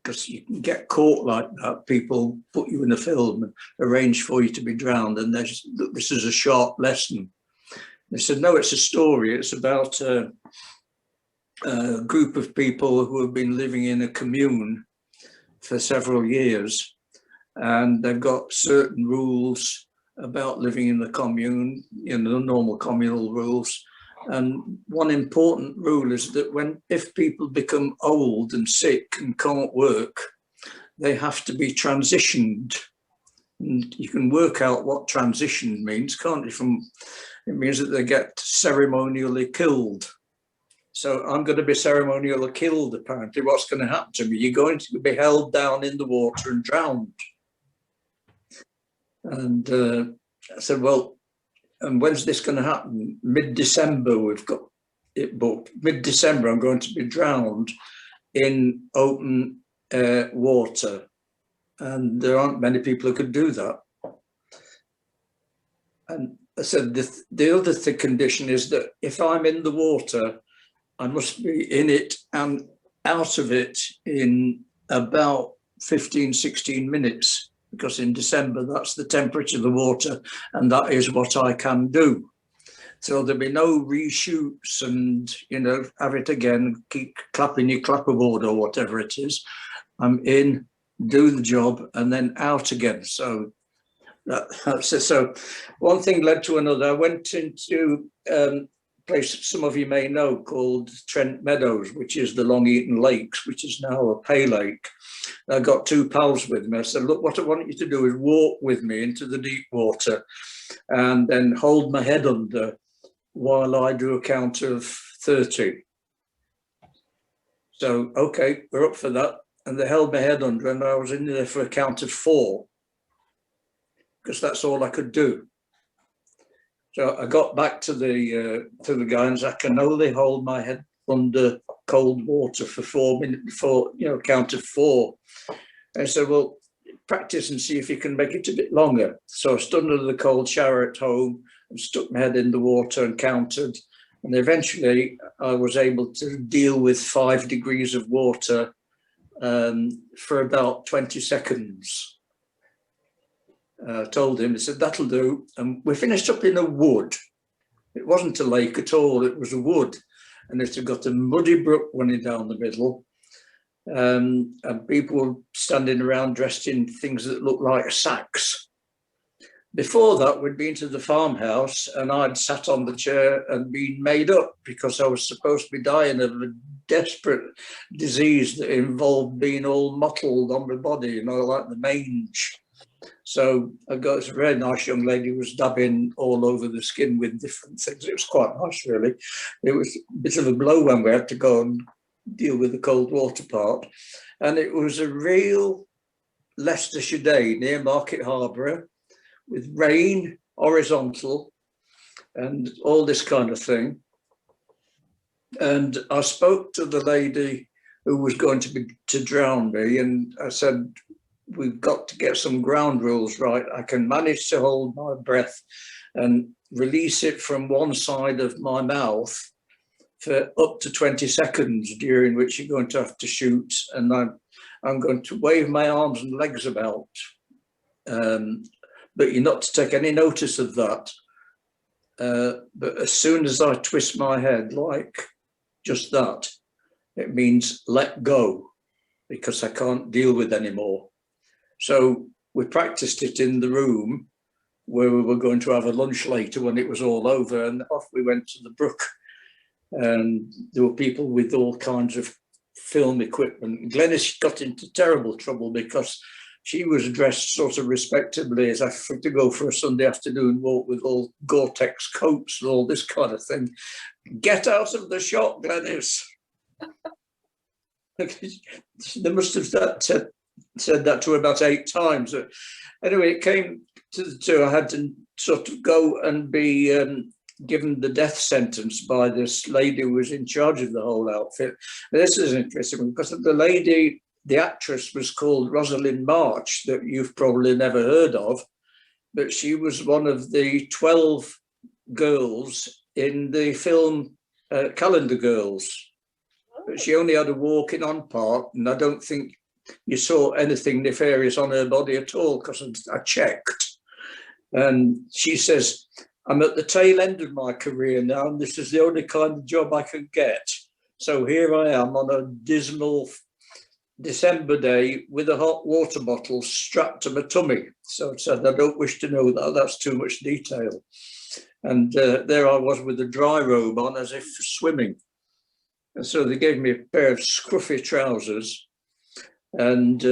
because you can get caught like that. People put you in a film and arrange for you to be drowned and this is a sharp lesson. They said, no, it's a story. It's about a group of people who have been living in a commune for several years and they've got certain rules about living in the commune, the normal communal rules. And one important rule is that if people become old and sick and can't work, they have to be transitioned. And you can work out what transition means, can't you? It means that they get ceremonially killed. So I'm going to be ceremonially killed, apparently. What's going to happen to me? You're going to be held down in the water and drowned. And I said, well, and when's this going to happen? Mid-December, we've got it booked. Mid-December, I'm going to be drowned in open water. And there aren't many people who could do that. And I said, the other condition is that if I'm in the water, I must be in it and out of it in about 15, 16 minutes, because in December, that's the temperature of the water, and that is what I can do. So there'll be no reshoots and, you know, have it again, keep clapping your clapperboard or whatever it is. I'm in, do the job, and then out again. So that's it. So one thing led to another. I went into a place some of you may know called Trent Meadows, which is the Long Eaton Lakes, which is now a pay lake. I got two pals with me. I said, look, what I want you to do is walk with me into the deep water and then hold my head under while I do a count of 30. So, okay, we're up for that. And they held my head under, and I was in there for a count of 4, because that's all I could do. So I got back to the guy and said, I can only hold my head under cold water for 4 minutes before, you know, count of 4. And I said, well, practice and see if you can make it a bit longer. So I stood under the cold shower at home and stuck my head in the water and counted. And eventually I was able to deal with 5 degrees of water for about 20 seconds. I told him, he said, that'll do. And we finished up in a wood. It wasn't a lake at all, it was a wood. And it had got a muddy brook running down the middle. And people were standing around dressed in things that looked like sacks. Before that, we'd been to the farmhouse and I'd sat on the chair and been made up because I was supposed to be dying of a desperate disease that involved being all mottled on my body, you know, like the mange. So I got this very nice young lady who was dabbing all over the skin with different things. It was quite nice, really. It was a bit of a blow when we had to go and deal with the cold water part. And it was a real Leicestershire day near Market Harborough with rain, horizontal, and all this kind of thing. And I spoke to the lady who was going to drown me, and I said, we've got to get some ground rules right. I can manage to hold my breath and release it from one side of my mouth for up to 20 seconds, during which you're going to have to shoot. And I'm going to wave my arms and legs about. But you're not to take any notice of that. But as soon as I twist my head like just that, it means let go, because I can't deal with anymore. So we practiced it in the room where we were going to have a lunch later when it was all over, and off we went to the brook. And there were people with all kinds of film equipment. Glenys got into terrible trouble because she was dressed sort of respectably as if to go for a Sunday afternoon walk with all Gore-Tex coats and all this kind of thing. Get out of the shot, Glenys. They must have said that to her about 8 times. Anyway, it came to the 2. I had to sort of go and be given the death sentence by this lady who was in charge of the whole outfit. This is interesting because the lady, the actress, was called Rosalind March, that you've probably never heard of, but she was one of the 12 girls in the film Calendar Girls. But she only had a walking on part, and I don't think you saw anything nefarious on her body at all, because I checked. And she says, I'm at the tail end of my career now, and this is the only kind of job I could get. So here I am on a dismal December day with a hot water bottle strapped to my tummy. So I said, I don't wish to know that, that's too much detail. And there I was with a dry robe on as if for swimming. And so they gave me a pair of scruffy trousers, and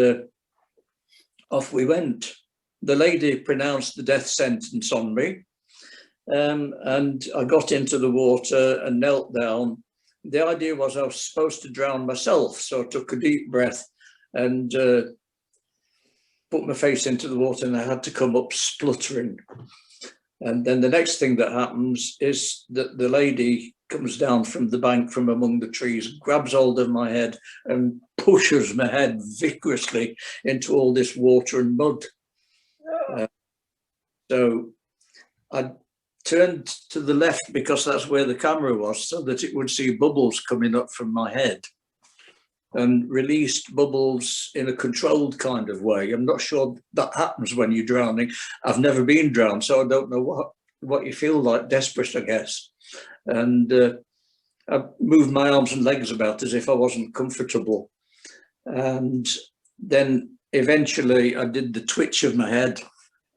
off we went. The lady pronounced the death sentence on me, and I got into the water and knelt down. The idea was I was supposed to drown myself, so I took a deep breath and put my face into the water, and I had to come up spluttering. And then the next thing that happens is that the lady comes down from the bank from among the trees, grabs hold of my head and pushes my head vigorously into all this water and mud. So I turned to the left because that's where the camera was, so that it would see bubbles coming up from my head, and released bubbles in a controlled kind of way. I'm not sure that happens when you're drowning. I've never been drowned, so I don't know what you feel like, desperate, I guess. And I moved my arms and legs about as if I wasn't comfortable. And then eventually I did the twitch of my head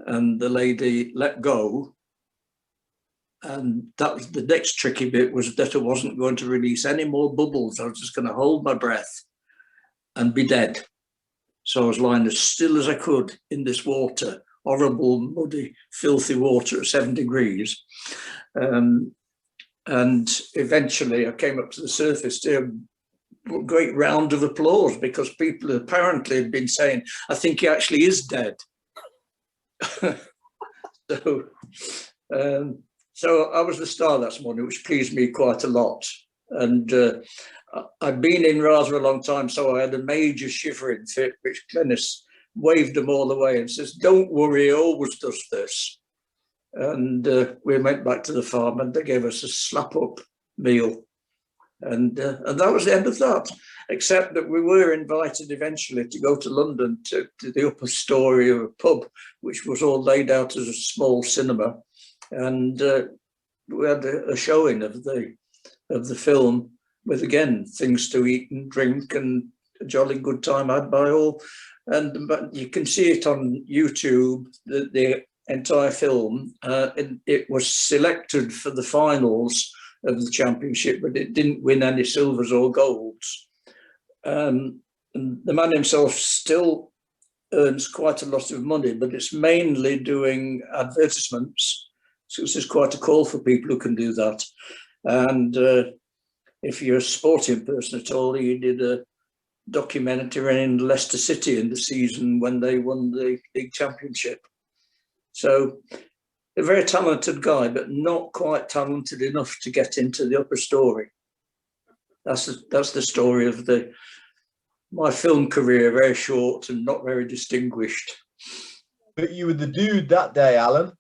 and the lady let go. And that was the next tricky bit, was that I wasn't going to release any more bubbles. I was just going to hold my breath and be dead. So I was lying as still as I could in this water, horrible, muddy, filthy water at 7 degrees. And eventually I came up to the surface to a great round of applause, because people apparently had been saying, I think he actually is dead. So I was the star that morning, which pleased me quite a lot. And I'd been in rather a long time, so I had a major shivering fit, which Glenys waved them all away and says, don't worry, he always does this. And we went back to the farm and they gave us a slap-up meal. And that was the end of that, except that we were invited eventually to go to London to the upper story of a pub, which was all laid out as a small cinema. And we had a showing of the film with, again, things to eat and drink, and a jolly good time had by all. And you can see it on YouTube, the entire film. It was selected for the finals of the championship, but it didn't win any silvers or golds. And the man himself still earns quite a lot of money, but it's mainly doing advertisements. So this is quite a call for people who can do that. And if you're a sporting person at all, he did a documentary in Leicester City in the season when they won the league championship. So a very talented guy, but not quite talented enough to get into the upper story. That's the story of my film career, very short and not very distinguished. But you were the dude that day, Alan.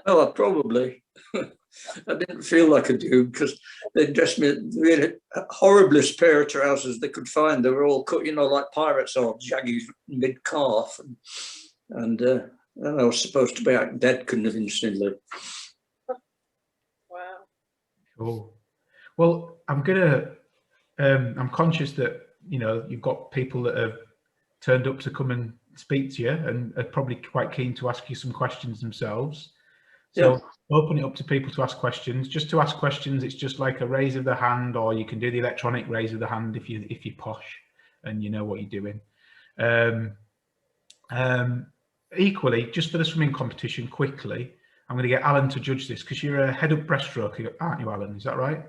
Well, probably. I didn't feel like a dude because they dressed me really horriblest pair of trousers they could find. They were all cut, like pirates or jaggy mid-calf. And I was supposed to be act dead convincingly. Wow. Cool. Well, I'm conscious that, you've got people that have turned up to come and speak to you and are probably quite keen to ask you some questions themselves. So open it up to people to ask questions. Just to ask questions, it's just like a raise of the hand, or you can do the electronic raise of the hand if you're posh and you know what you're doing. Equally, just for the swimming competition, quickly, I'm going to get Alan to judge this, because you're a head-up breaststroke, aren't you, Alan? Is that right?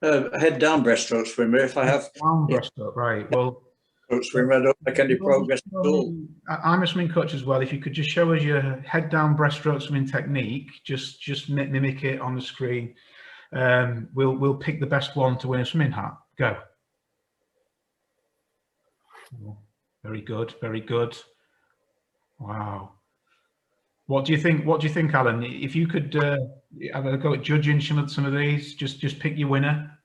A head-down breaststroke swimmer. If I have down breaststroke, right? Well, swimmer, I don't make any progress at all. I'm a swimming coach as well. If you could just show us your head-down breaststroke swimming technique, just mimic it on the screen. We'll pick the best one to win a swimming hat. Go. Very good. Very good. Wow. What do you think, Alan? If you could have a go at judging some of these, just pick your winner.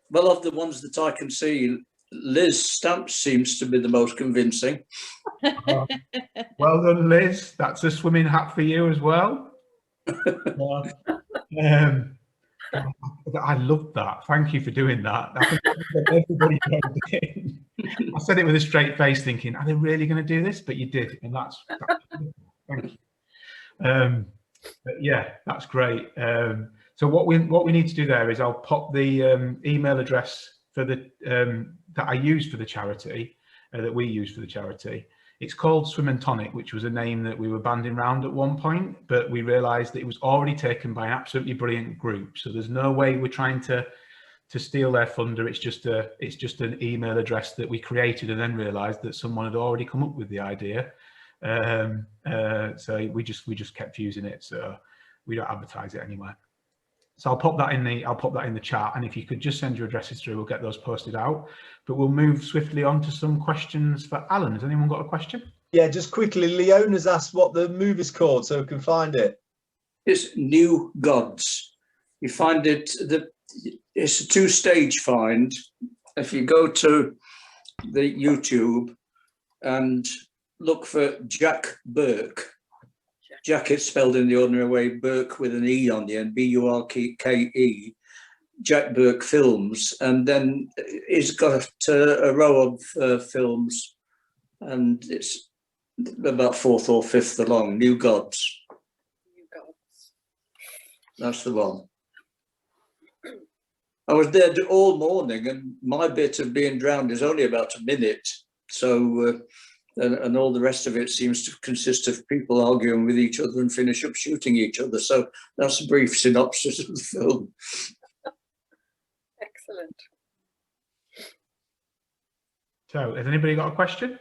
Well, of the ones that I can see, Liz Stamps seems to be the most convincing. Well done, Liz. That's a swimming hat for you as well. I love that. Thank you for doing that. I think everybody I said it with a straight face, thinking, "Are they really going to do this?" But you did, and that's thank you. But yeah, that's great. So what we need to do there is I'll pop the email address for the that I use for the charity, that we use for the charity. It's called Swim and Tonic, which was a name that we were banding around at one point, but we realised that it was already taken by an absolutely brilliant group. So there's no way we're trying to to steal their thunder. It's just an email address that we created and then realised that someone had already come up with the idea. So we just kept using it. So we don't advertise it anywhere. So I'll pop that in the chat, and if you could just send your addresses through, we'll get those posted out. But we'll move swiftly on to some questions for Alan. Has anyone got a question? Yeah, just quickly, Leona's asked what the movie's called so we can find it. It's New Gods. You find it, it's a 2-stage find. If you go to the YouTube and look for Jack Burke, Jack is spelled in the ordinary way, Burke with an E on the end, B-U-R-K-E, Jack Burke Films, and then he's got a row of films, and it's about 4th or 5th along, New Gods. New Gods. That's the one. I was there all morning, and my bit of being drowned is only about a minute. So, and all the rest of it seems to consist of people arguing with each other and finish up shooting each other. So that's a brief synopsis of the film. Excellent. So has anybody got a question?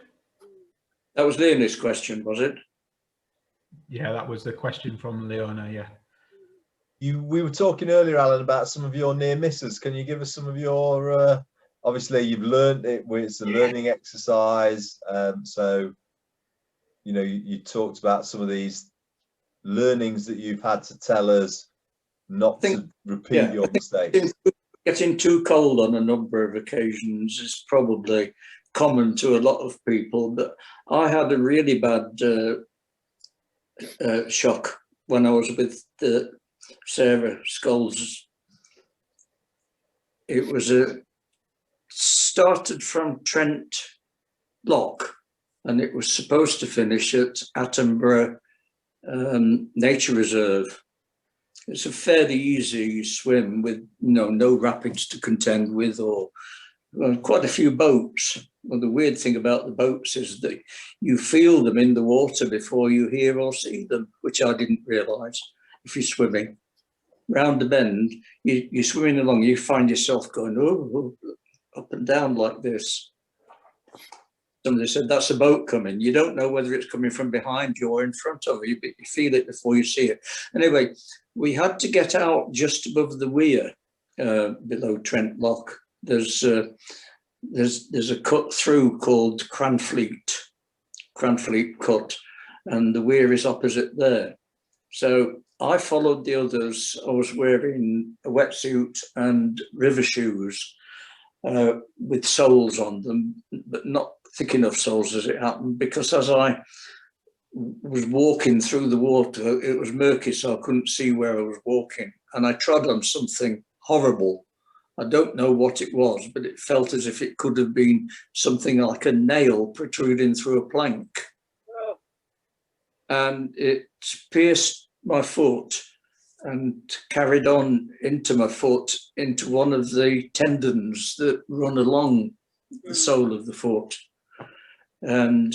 That was Leonie's question, was it? Yeah, that was the question from Leona, yeah. We were talking earlier, Alan, about some of your near misses. Can you give us some of your, obviously you've learned it, it's a learning exercise. So, you know, you talked about some of these learnings that you've had to tell us not to repeat your mistakes. Getting too cold on a number of occasions is probably common to a lot of people, but I had a really bad shock when I was with Sarah Scholes. It was started from Trent Lock, and it was supposed to finish at Attenborough Nature Reserve. It's a fairly easy swim with no rapids to contend with, or quite a few boats. Well, the weird thing about the boats is that you feel them in the water before you hear or see them, which I didn't realise. If you're swimming round the bend, you're swimming along, you find yourself going up and down like this. Somebody said, that's a boat coming. You don't know whether it's coming from behind you or in front of you, but you feel it before you see it. Anyway, we had to get out just above the weir below Trent Lock. There's a cut through called Cranfleet Cut, and the weir is opposite there. So I followed the others. I was wearing a wetsuit and river shoes with soles on them, but not thick enough soles as it happened, because as I was walking through the water, it was murky, so I couldn't see where I was walking, and I trod on something horrible. I don't know what it was, but it felt as if it could have been something like a nail protruding through a plank. Oh. And it pierced my foot and carried on into my foot, into one of the tendons that run along the sole of the foot. And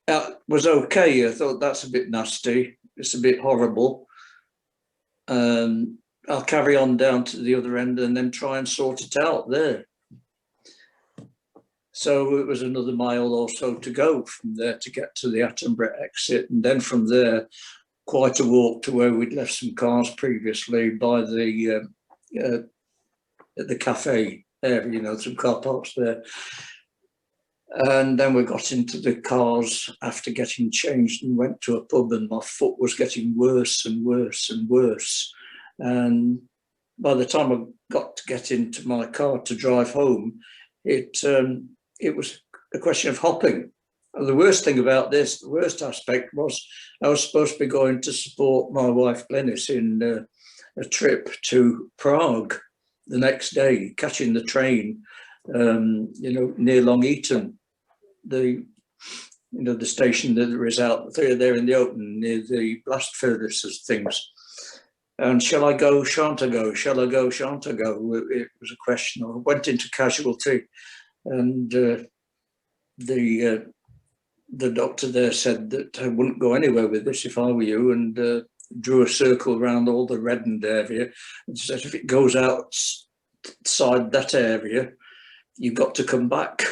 that was okay. I thought, that's a bit nasty. It's a bit horrible. I'll carry on down to the other end and then try and sort it out there. So it was another mile or so to go from there to get to the Attenborough exit. And then from there, quite a walk to where we'd left some cars previously by the cafe there, some car parks there. And then we got into the cars after getting changed and went to a pub, and my foot was getting worse and worse and worse. And by the time I got to get into my car to drive home, it was a question of hopping. And the worst thing about this, the worst aspect was I was supposed to be going to support my wife Glenys in a trip to Prague the next day, catching the train, near Long Eaton, the station that there is out there in the open near the blast furnaces things. And shall I go, shan't I go? Shall I go, shan't I go? It was a question. I went into casualty, and the doctor there said that I wouldn't go anywhere with this if I were you, and drew a circle around all the reddened area and said, if it goes outside that area, you've got to come back.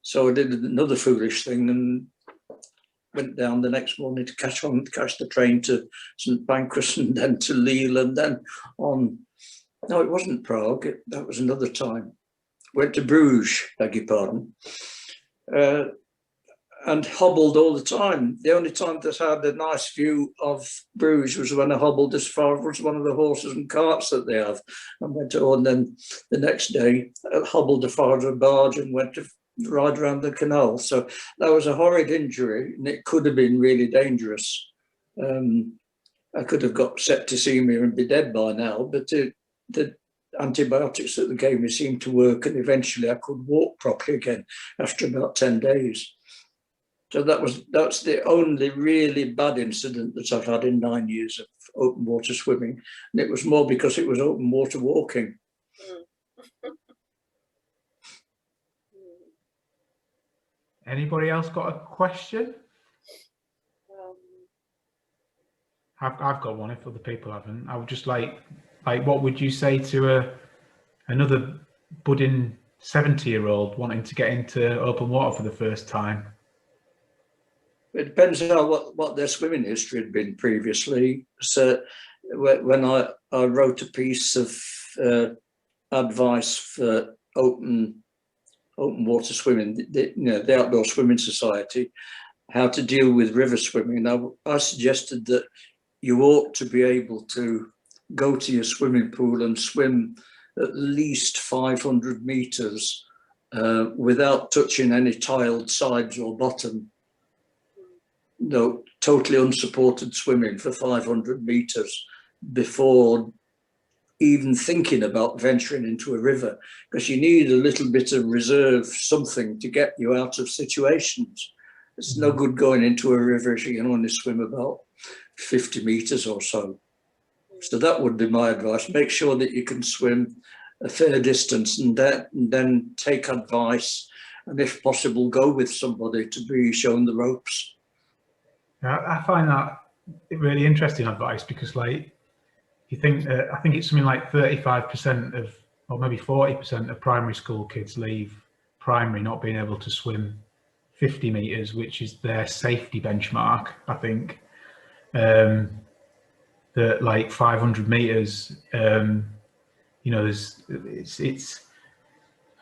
So I did another foolish thing and went down the next morning to catch the train to St Pancras and then to Lille and then on. No, it wasn't Prague. That was another time. Went to Bruges, beg your pardon, and hobbled all the time. The only time that I had a nice view of Bruges was when I hobbled as far as one of the horses and carts that they have, and went on. And then the next day, I hobbled as far as a barge and went to ride around the canal. So that was a horrid injury, and it could have been really dangerous. I could have got septicemia and be dead by now, but the antibiotics that they gave me seemed to work, and eventually I could walk properly again after about 10 days. So that's the only really bad incident that I've had in 9 years of open water swimming, and it was more because it was open water walking. Anybody else got a question? I've got one if other people haven't. I would just like what would you say to another budding 70-year-old wanting to get into open water for the first time? It depends on what their swimming history had been previously. So when I wrote a piece of advice for open water swimming, the Outdoor Swimming Society, how to deal with river swimming, I suggested that you ought to be able to go to your swimming pool and swim at least 500 meters without touching any tiled sides or bottom. No, totally unsupported swimming for 500 meters before even thinking about venturing into a river, because you need a little bit of reserve, something to get you out of situations. It's no good going into a river if you can only swim about 50 meters or so. So that would be my advice. Make sure that you can swim a fair distance and then take advice, and if possible, go with somebody to be shown the ropes. I find that really interesting advice, because like you think I think it's something like 35% of, or maybe 40% of primary school kids leave primary not being able to swim 50 meters, which is their safety benchmark. I think that like 500 meters, it's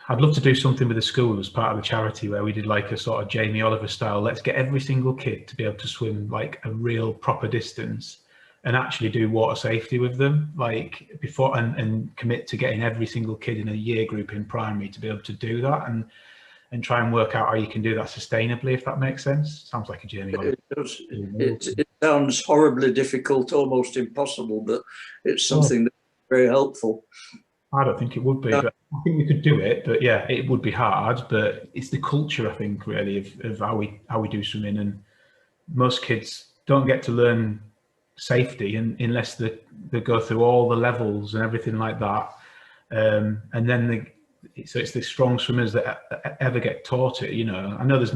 I'd love to do something with the school as part of the charity where we did like a sort of Jamie Oliver style, let's get every single kid to be able to swim like a real proper distance and actually do water safety with them, like before, and commit to getting every single kid in a year group in primary to be able to do that, and try and work out how you can do that sustainably, if that makes sense. Sounds like a Jamie Oliver. It does. It sounds horribly difficult, almost impossible, but it's something that's very helpful. I don't think it would be, but I think we could do it. But yeah, it would be hard. But it's the culture, I think, really, of how we do swimming. And most kids don't get to learn safety unless they go through all the levels and everything like that. And then so it's the strong swimmers that ever get taught it. I know there's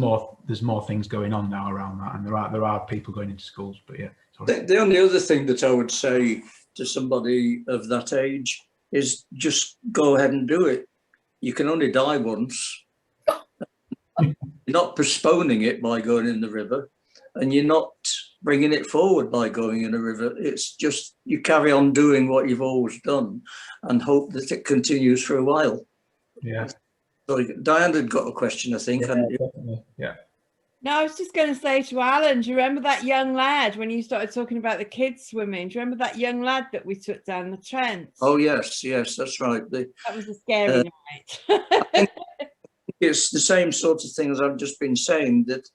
more things going on now around that, and there are people going into schools. But yeah, the only other thing that I would say to somebody of that age is just go ahead and do it. You can only die once. You're not postponing it by going in the river, and you're not bringing it forward by going in a river. It's just you carry on doing what you've always done and hope that it continues for a while. Yeah. Sorry, Diane had got a question, I think. Yeah, definitely. Yeah. No, I was just going to say to Alan, do you remember that young lad when you started talking about the kids swimming? Do you remember that young lad that we took down the Trent? Oh, yes, that's right. That was a scary night. I think it's the same sort of thing as I've just been saying, that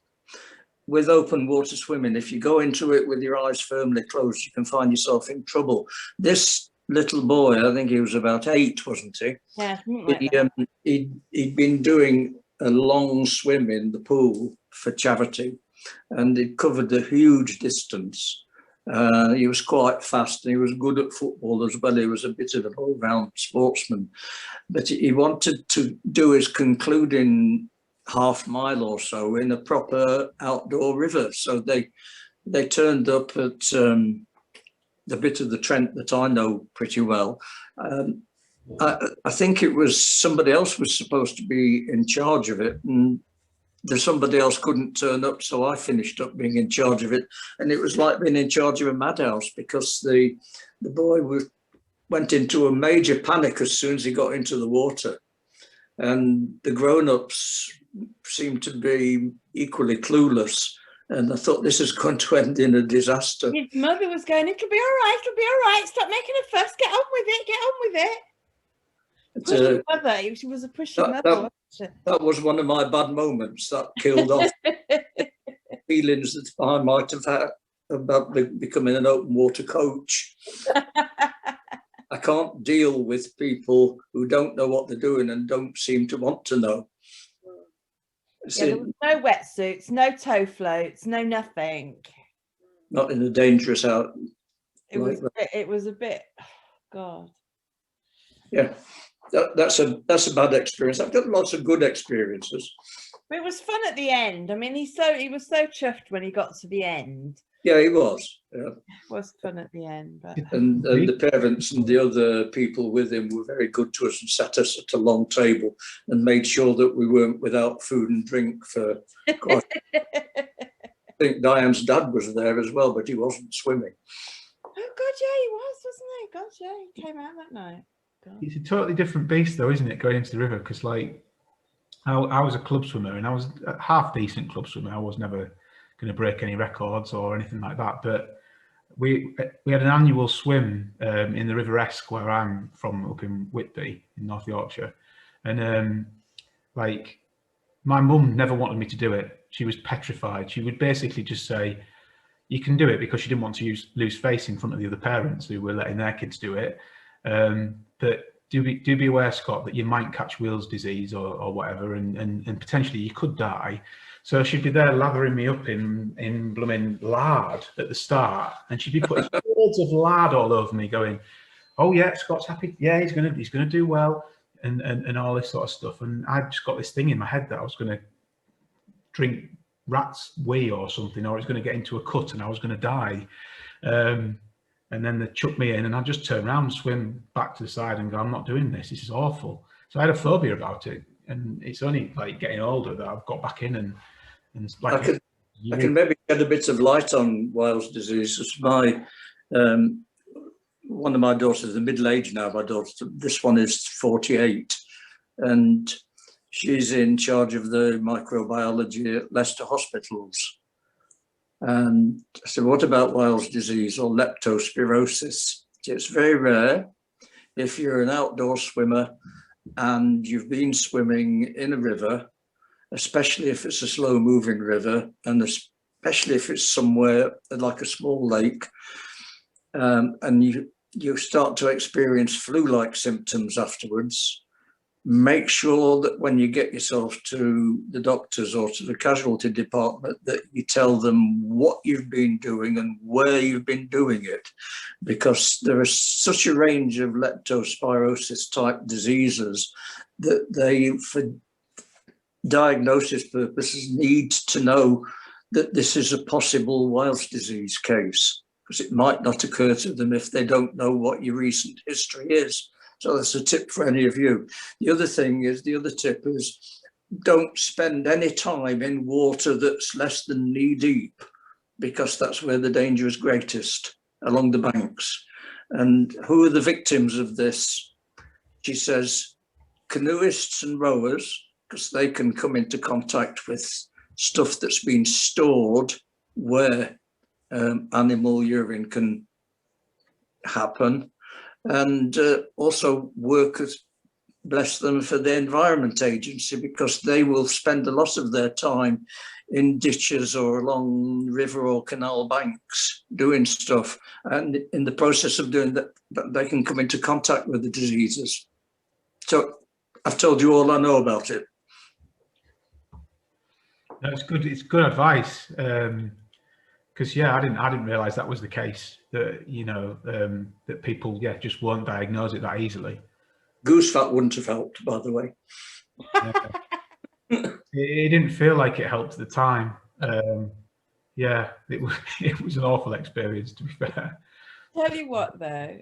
with open water swimming, if you go into it with your eyes firmly closed, you can find yourself in trouble. This little boy, I think he was about 8, wasn't he? Yeah, he'd been doing a long swim in the pool for charity, and he covered a huge distance. He was quite fast, and he was good at football as well. He was a bit of an all-round sportsman, but he wanted to do his concluding half mile or so in a proper outdoor river. So they turned up at the bit of the Trent that I know pretty well. I think it was somebody else was supposed to be in charge of it, and somebody else couldn't turn up, so I finished up being in charge of it. And it was like being in charge of a madhouse, because the boy went into a major panic as soon as he got into the water, and the grown-ups seemed to be equally clueless. And I thought, this is going to end in a disaster. His mother was going, it'll be all right, it'll be all right. Stop making a fuss. Get on with it. Get on with it. Pushy mother. She was a pushy mother, wasn't she? That was one of my bad moments. That killed off feelings that I might have had about becoming an open water coach. I can't deal with people who don't know what they're doing and don't seem to want to know. Yeah, there was no wetsuits, no tow floats, no nothing. Not in a dangerous out. It was a bit, God. Yeah, that's a bad experience. I've got lots of good experiences. But it was fun at the end. I mean, he was so chuffed when he got to the end. Yeah, he was. Yeah. It was fun at the end. But and the parents and the other people with him were very good to us and sat us at a long table and made sure that we weren't without food and drink for quite. I think Diane's dad was there as well, but he wasn't swimming. Oh God, yeah, he was, wasn't he? God, yeah, he came out that night. God. It's a totally different beast, though, isn't it? Going into the river, because like I was a club swimmer, and I was a half decent club swimmer. I was never going to break any records or anything like that, but we had an annual swim in the River Esk, where I'm from, up in Whitby in North Yorkshire, and like my mum never wanted me to do it. She was petrified. She would basically just say, you can do it, because she didn't want to lose face in front of the other parents who were letting their kids do it, but do be aware, Scott, that you might catch Wills disease or whatever, and potentially you could die. So she'd be there lathering me up in blooming lard at the start, and she'd be putting loads of lard all over me, going, "Oh yeah, Scott's happy. Yeah, he's gonna do well," and all this sort of stuff. And I just got this thing in my head that I was gonna drink rat's wee or something, or it's gonna get into a cut and I was gonna die. And then they chucked me in, and I just turn around, swim back to the side, and go, "I'm not doing this. This is awful." So I had a phobia about it, and it's only like getting older that I've got back in and like. I can maybe shed a bit of light on Weil's disease. It's my one of my daughters, the middle age now. My daughter, this one is 48, and she's in charge of the microbiology at Leicester Hospitals. And I said, what about Weil's disease or leptospirosis? It's very rare. If you're an outdoor swimmer and you've been swimming in a river, especially if it's a slow moving river, and especially if it's somewhere like a small lake, and you start to experience flu-like symptoms afterwards, make sure that when you get yourself to the doctors or to the casualty department, that you tell them what you've been doing and where you've been doing it, because there is such a range of leptospirosis type diseases that they, for diagnosis purposes, need to know that this is a possible Weil's disease case, because it might not occur to them if they don't know what your recent history is. So that's a tip for any of you. The other tip is, don't spend any time in water that's less than knee deep, because that's where the danger is greatest, along the banks. And who are the victims of this? She says, canoeists and rowers, because they can come into contact with stuff that's been stored where animal urine can happen. And also workers, bless them, for the Environment Agency, because they will spend a lot of their time in ditches or along river or canal banks doing stuff. And in the process of doing that, they can come into contact with the diseases. So I've told you all I know about it. That's good. It's good advice. Because I didn't realize that was the case, that that people just won't diagnose it that easily. Goose fat wouldn't have helped, by the way. It didn't feel like it helped at the time. It was an awful experience, to be fair. Tell you what though,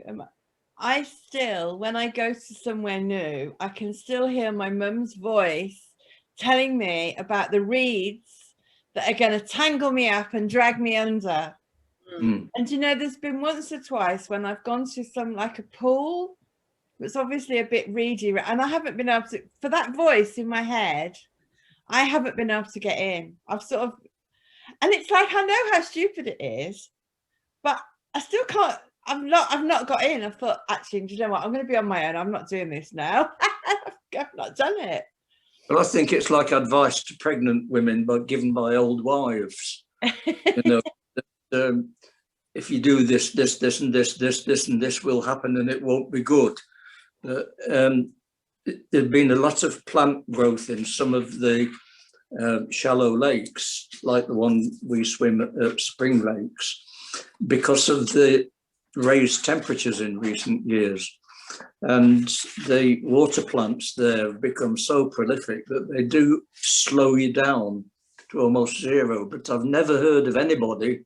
I still, when I go to somewhere new, I can still hear my mum's voice telling me about the reeds that are going to tangle me up and drag me under. Mm. And you know, there's been once or twice when I've gone to some, like a pool, it's obviously a bit reedy, and I haven't been able to, for that voice in my head, I haven't been able to get in. I've sort of, and it's like, I know how stupid it is, but I still can't. I've not got in. I thought, actually, do you know what? I'm going to be on my own. I'm not doing this now. I've not done it. Well, I think it's like advice to pregnant women, but given by old wives. You know, if you do this, this, and this, and this will happen, and it won't be good. There's been a lot of plant growth in some of the shallow lakes, like the one we swim at Spring Lakes, because of the raised temperatures in recent years. And the water plants there have become so prolific that they do slow you down to almost zero. But I've never heard of anybody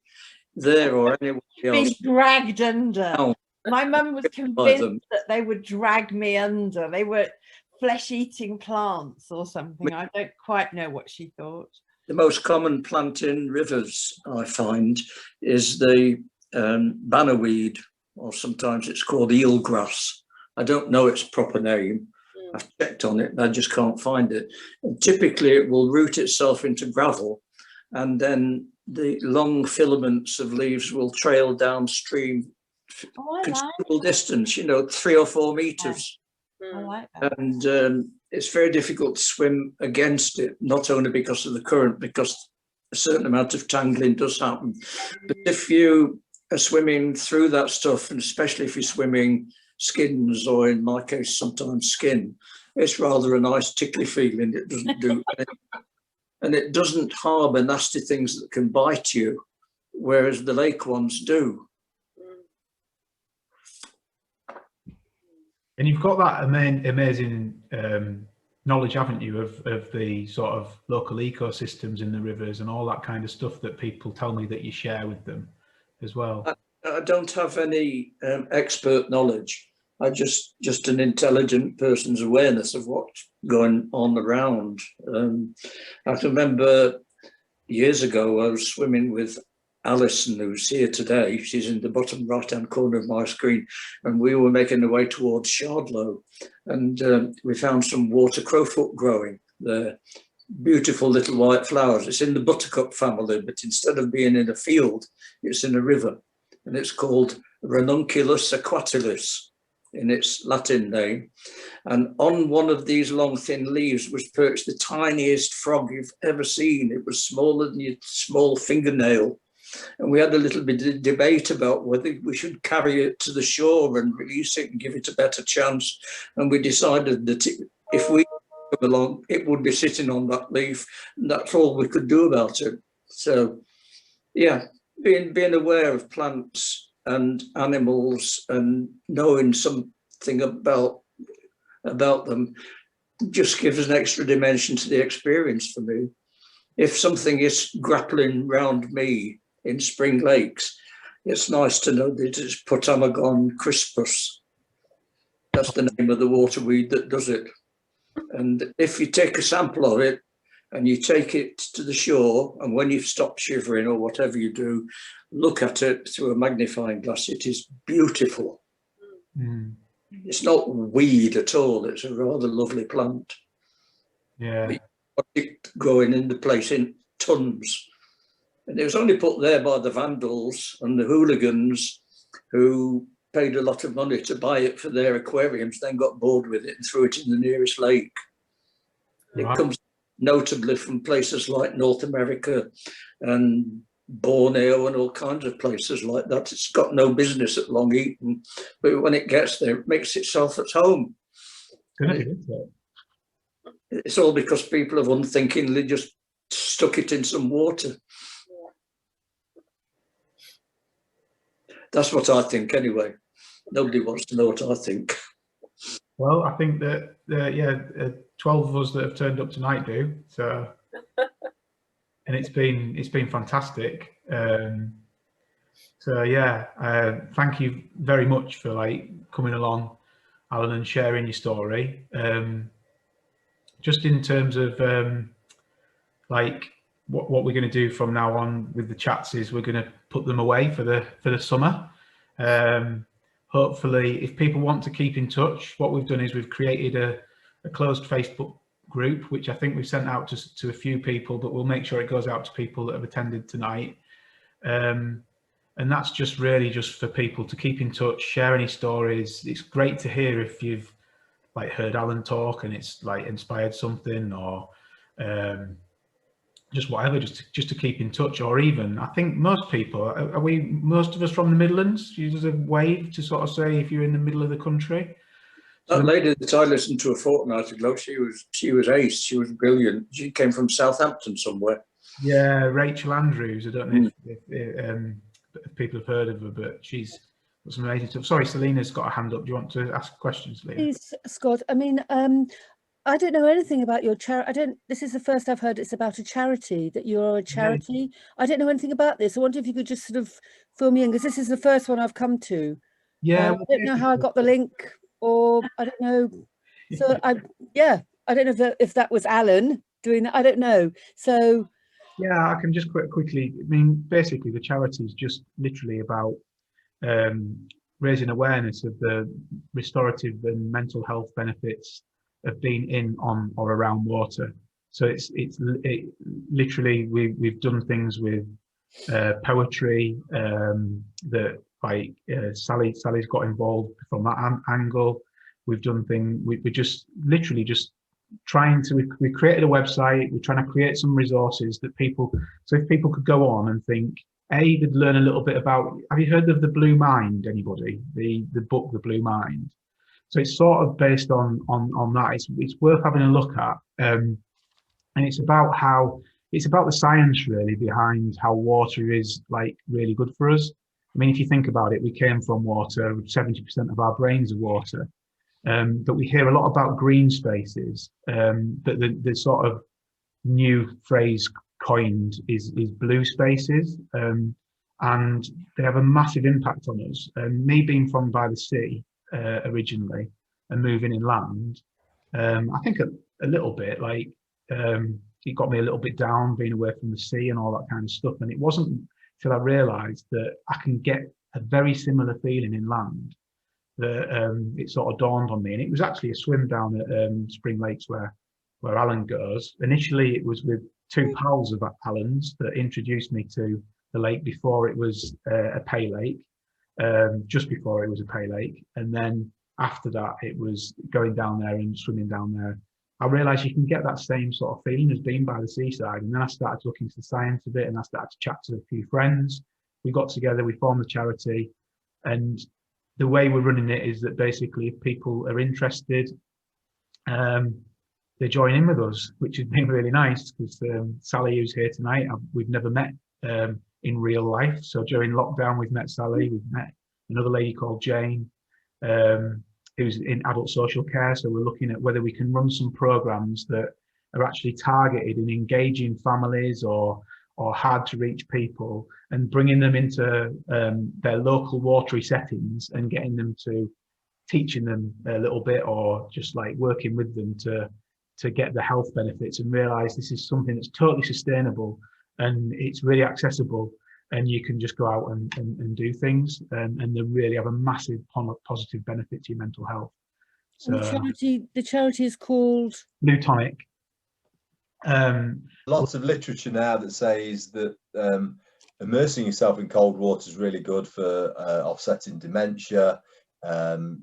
there or anyone else being dragged under. My mum was convinced that they would drag me under. They were flesh-eating plants or something. I don't quite know what she thought. The most common plant in rivers, I find, is the bannerweed, or sometimes it's called eelgrass. I don't know its proper name. I've checked on it, and I just can't find it. And typically, it will root itself into gravel, and then the long filaments of leaves will trail downstream considerable distance, you know, 3 or 4 meters. I like that. And it's very difficult to swim against it, not only because of the current, because a certain amount of tangling does happen. But if you are swimming through that stuff, and especially if you're swimming skins, or in my case, sometimes skin, it's rather a nice tickly feeling. It doesn't do and it doesn't harbour nasty things that can bite you, whereas the lake ones do. And you've got that amazing knowledge, haven't you, of the sort of local ecosystems in the rivers and all that kind of stuff that people tell me that you share with them as well. I don't have any expert knowledge. I just an intelligent person's awareness of what's going on around. I can remember years ago, I was swimming with Alison, who's here today. She's in the bottom right-hand corner of my screen, and we were making our way towards Shardlow, and we found some water crowfoot growing there. Beautiful little white flowers. It's in the buttercup family, but instead of being in a field, it's in a river, and it's called Ranunculus aquatilis in its Latin name. And on one of these long thin leaves was perched the tiniest frog you've ever seen. It was smaller than your small fingernail. And we had a little bit of debate about whether we should carry it to the shore and release it and give it a better chance. And we decided that if we come along, it would be sitting on that leaf, and that's all we could do about it. So, yeah, being aware of plants and animals and knowing something about them just gives an extra dimension to the experience for me. If something is grappling round me in Spring Lakes, it's nice to know that it's Potamagon crispus. That's the name of the waterweed that does it. And if you take a sample of it and you take it to the shore, and when you've stopped shivering or whatever you do, look at it through a magnifying glass, it is beautiful. Mm. It's not weed at all. It's a rather lovely plant. Yeah. It growing in the place in tons. And it was only put there by the vandals and the hooligans who paid a lot of money to buy it for their aquariums, then got bored with it and threw it in the nearest lake. Right. It comes notably from places like North America and Borneo and all kinds of places like that. It's got no business at Long Eaton, but when it gets there, it makes itself at home. It's all because people have unthinkingly just stuck it in some water. That's what I think anyway. Nobody wants to know what I think. Well, I think that, 12 of us that have turned up tonight do. So, and it's been fantastic. So So yeah, thank you very much for like coming along, Alan, and sharing your story. Just in terms of like what we're going to do from now on with the chats is we're going to put them away for the summer. Hopefully, if people want to keep in touch, what we've done is we've created a closed Facebook group, which I think we've sent out to a few people, but we'll make sure it goes out to people that have attended tonight. And that's just really just for people to keep in touch, share any stories. It's great to hear if you've like heard Alan talk and it's like inspired something, or just whatever, just to keep in touch. Or even, I think most people, most of us from the Midlands, use a wave to sort of say if you're in the middle of the country. That lady that I listened to a fortnight ago, she was ace. She was brilliant. She came from Southampton somewhere. Yeah, Rachel Andrews. I don't know if people have heard of her, but she's got some amazing stuff. Sorry, Selena's got a hand up. Do you want to ask a question, Selena? Please, Scott. I mean, I don't know anything about your charity. This is the first I've heard it's about a charity, that you're a charity. Yeah. I don't know anything about this. I wonder if you could just sort of fill me in, because this is the first one I've come to. Yeah. I don't know how I got the link, or I don't know. So I don't know if that was Alan doing that. I don't know. So yeah, I can just quickly. I mean, basically, the charity is just literally about raising awareness of the restorative and mental health benefits of being in, on, or around water. So it's literally we've done things with poetry that like Sally's got involved from that angle. We've done things. We're just literally just trying to. We created a website. We're trying to create some resources that people. So if people could go on and think, they'd learn a little bit about. Have you heard of The Blue Mind? Anybody? The book The Blue Mind. So it's sort of based on that. It's worth having a look at, and it's about the science really behind how water is like really good for us. I mean, if you think about it, we came from water. 70% of our brains are water, but we hear a lot about green spaces. But the sort of new phrase coined is blue spaces, and they have a massive impact on us. Me being from by the sea originally and moving inland, I think a little bit like it got me a little bit down being away from the sea and all that kind of stuff. And it wasn't till I realised that I can get a very similar feeling inland that it sort of dawned on me. And it was actually a swim down at Spring Lakes where Alan goes. Initially, it was with two pals of Alan's that introduced me to the lake before it was a pay lake. Just before it was a pay lake, and then after that it was going down there and swimming down there. I realized you can get that same sort of feeling as being by the seaside. And then I started looking into the science of it, and I started to chat to a few friends. We got together, we formed the charity, and the way we're running it is that basically if people are interested, they join in with us, which has been really nice, because Sally, who's here tonight, we've never met in real life. So during lockdown, we've met Sally, we've met another lady called Jane, who's in adult social care. So we're looking at whether we can run some programs that are actually targeted in engaging families or hard to reach people and bringing them into their local watery settings and getting them to teaching them a little bit, or just like working with them to get the health benefits and realize this is something that's totally sustainable and it's really accessible, and you can just go out and do things, and they really have a massive positive benefit to your mental health. So the charity is called Bluetonic. Lots of literature now that says that immersing yourself in cold water is really good for offsetting dementia,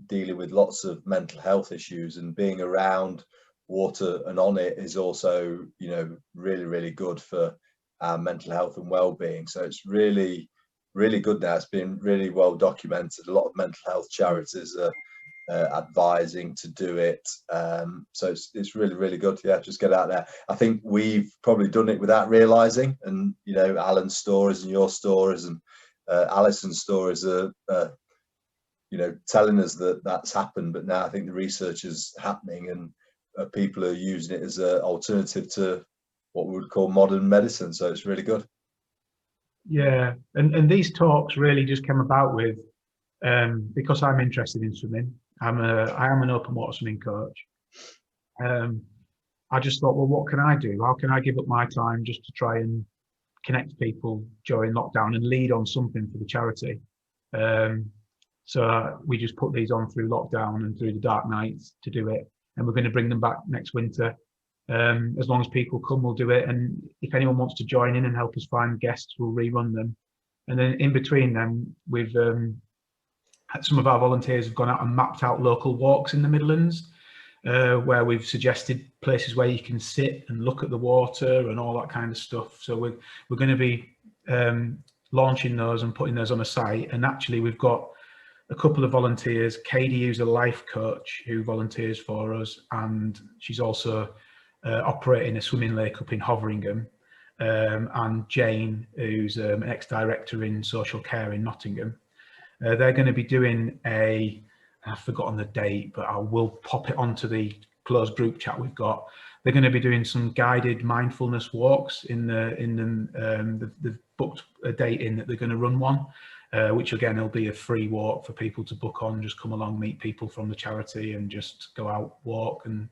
dealing with lots of mental health issues, and being around water and on it is also, you know, really good for our mental health and well-being. So it's really good now. It's been really well documented. A lot of mental health charities are advising to do it, so it's really good. Yeah, just get out there. I think we've probably done it without realizing, and you know, Alan's stories and your stories and Alison's stories are you know, telling us that that's happened. But now I think the research is happening, and people are using it as an alternative to what we would call modern medicine. So it's really good. Yeah, and these talks really just came about with because I'm interested in swimming. I am an open water swimming coach. I just thought, well, what can I do? How can I give up my time just to try and connect people during lockdown and lead on something for the charity? So we just put these on through lockdown and through the dark nights to do it, and we're going to bring them back next winter. As long as people come, we'll do it, and if anyone wants to join in and help us find guests, we'll rerun them. And then in between them, we've some of our volunteers have gone out and mapped out local walks in the Midlands, where we've suggested places where you can sit and look at the water and all that kind of stuff. So we're going to be launching those and putting those on a site. And actually, we've got a couple of volunteers. Katie, who's a life coach, who volunteers for us, and she's also operating a swimming lake up in Hoveringham, and Jane, who's an ex-director in social care in Nottingham. They're going to be doing I've forgotten the date, but I will pop it onto the closed group chat we've got. They're going to be doing some guided mindfulness walks they've booked a date in that they're going to run one, which again will be a free walk for people to book on. Just come along, meet people from the charity, and just go out, walk, and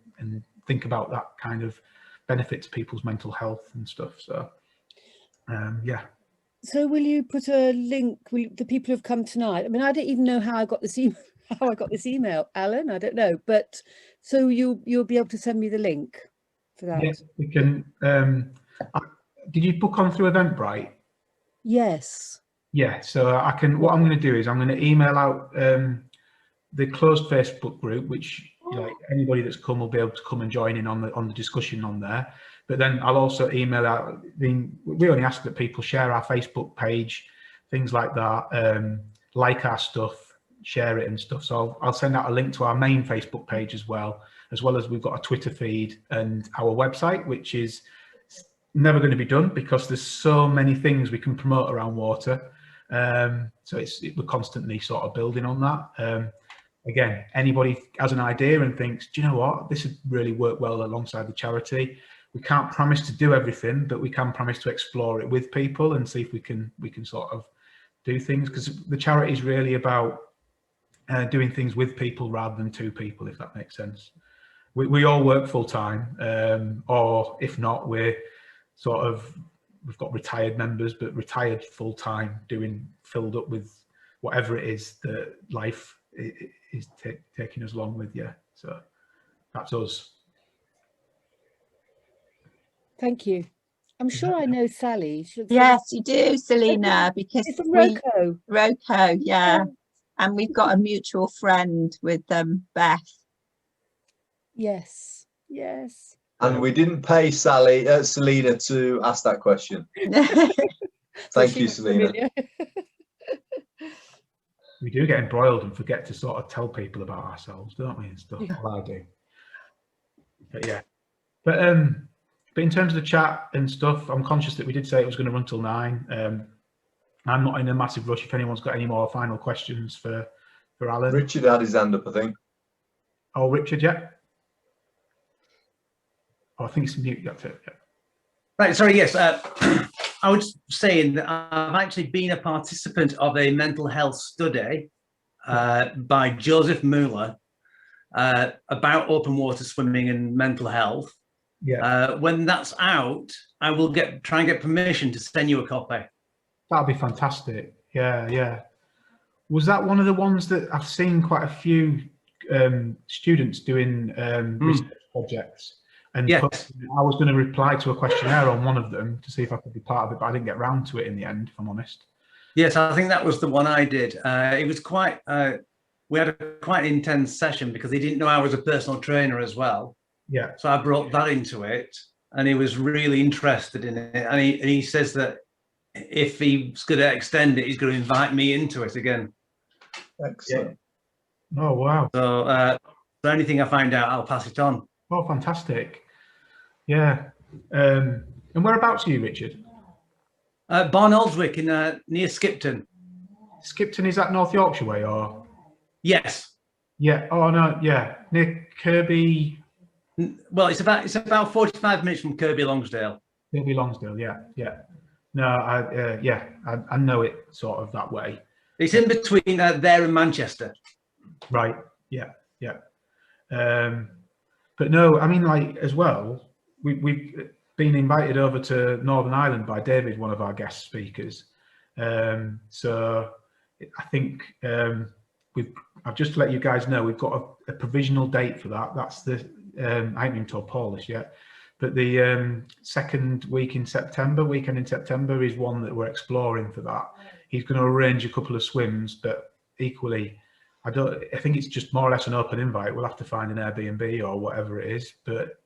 think about that kind of benefit to people's mental health and stuff. So yeah. So will you put a link? The people who've come tonight? I mean, I don't even know how I got this email, Alan. I don't know, but so you'll be able to send me the link for that. Yes, we can. Did you book on through Eventbrite? Yes. Yeah. So I can. What I'm going to do is I'm going to email out the closed Facebook group, which anybody that's come will be able to come and join in on the discussion on there. But then I'll also email out. We only ask that people share our Facebook page, things like that, like our stuff, share it and stuff. So I'll send out a link to our main Facebook page as well as we've got a Twitter feed and our website, which is never going to be done because there's so many things we can promote around water. So we're constantly sort of building on that. Again, anybody has an idea and thinks, do you know what, this would really work well alongside the charity. We can't promise to do everything, but we can promise to explore it with people and see if we can sort of do things, because the charity is really about doing things with people rather than to people, if that makes sense. We all work full time, or if not, we've got retired members, but retired full time, filled up with whatever it is that life is taking us along with. Yeah, so that's us. Thank you. I'm sure I know Sally. Yes, you do, Selena, because it's from Roco. Roco, yeah. And we've got a mutual friend with Beth. Yes, yes. And we didn't pay Selena to ask that question. Thank you, Selena. We do get embroiled and forget to sort of tell people about ourselves, don't we, and stuff. Yeah. Well, I do. But yeah. But in terms of the chat and stuff, I'm conscious that we did say it was going to run till 9. I'm not in a massive rush. If anyone's got any more final questions for Alan. Richard had his hand up, I think. Oh, Richard, yeah. Oh, I think it's mute. That's it. Yeah. Right, sorry, yes. I was saying that I've actually been a participant of a mental health study by Joseph Mueller about open water swimming and mental health. Yeah. When that's out, I will try and get permission to send you a copy. That'd be fantastic. Yeah, yeah. Was that one of the ones that I've seen quite a few students doing research projects? And yes. I was going to reply to a questionnaire on one of them to see if I could be part of it, but I didn't get round to it in the end, if I'm honest. Yes, I think that was the one I did. It was quite, we had a quite intense session because he didn't know I was a personal trainer as well. Yeah. So I brought that into it, and he was really interested in it. And he says that if he's going to extend it, he's going to invite me into it again. Excellent. Yeah. Oh, wow. So anything I find out, I'll pass it on. Oh, fantastic. Yeah. And whereabouts are you, Richard? Barnoldswick in near Skipton. Skipton, is that North Yorkshire way or? Yes. Yeah. Oh no. Yeah. Near Kirby. Well, it's about 45 minutes from Kirby Longsdale. Kirby Longsdale. Yeah. Yeah. No, I know it sort of that way. It's in between there and Manchester. Right. Yeah. Yeah. But no, I mean, like, as well, we've been invited over to Northern Ireland by David, one of our guest speakers. So I think I've just to let you guys know, we've got a provisional date for that. That's the, I haven't even told Paul this yet, but the second weekend in September is one that we're exploring for that. He's going to arrange a couple of swims, but equally, I think it's just more or less an open invite. We'll have to find an Airbnb or whatever it is, but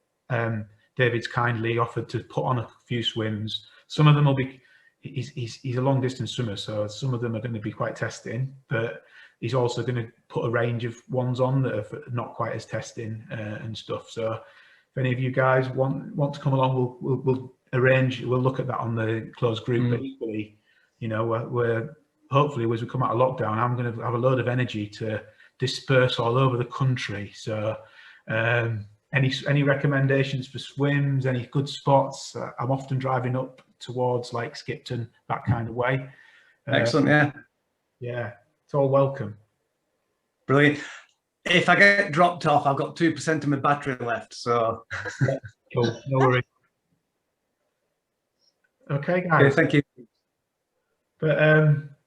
David's kindly offered to put on a few swims. Some of them will be, he's a long distance swimmer, so some of them are going to be quite testing, but he's also going to put a range of ones on that are not quite as testing and stuff. So if any of you guys want to come along, we'll arrange, we'll look at that on the closed group. But equally, you know, we're hopefully, as we come out of lockdown, I'm going to have a load of energy to disperse all over the country. So any recommendations for swims, any good spots? I'm often driving up towards like Skipton, that kind of way. Excellent. Yeah. Yeah, it's all welcome. Brilliant. If I get dropped off, I've got 2% of my battery left, so. Yeah, cool, no worries. Okay, guys. Okay, thank you. But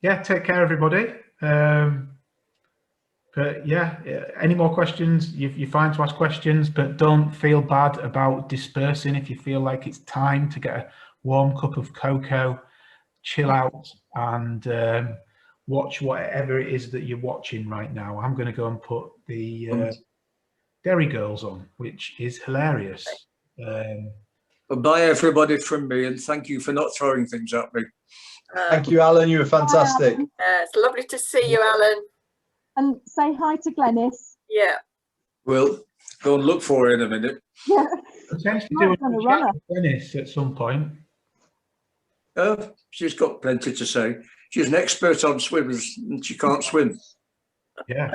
yeah, take care, everybody. But yeah, any more questions? You're fine to ask questions, but don't feel bad about dispersing. If you feel like it's time to get a warm cup of cocoa, chill out, and watch whatever it is that you're watching right now. I'm going to go and put the Derry Girls on, which is hilarious. Bye, everybody, from me, and thank you for not throwing things at me. Thank you, Alan. You were fantastic. It's lovely to see you, Alan. And say hi to Glenys. Yeah. We'll go and look for her in a minute. Yeah. Potentially do a chat with Dennis at some point. She's got plenty to say. She's an expert on swimmers, and she can't swim. Yeah.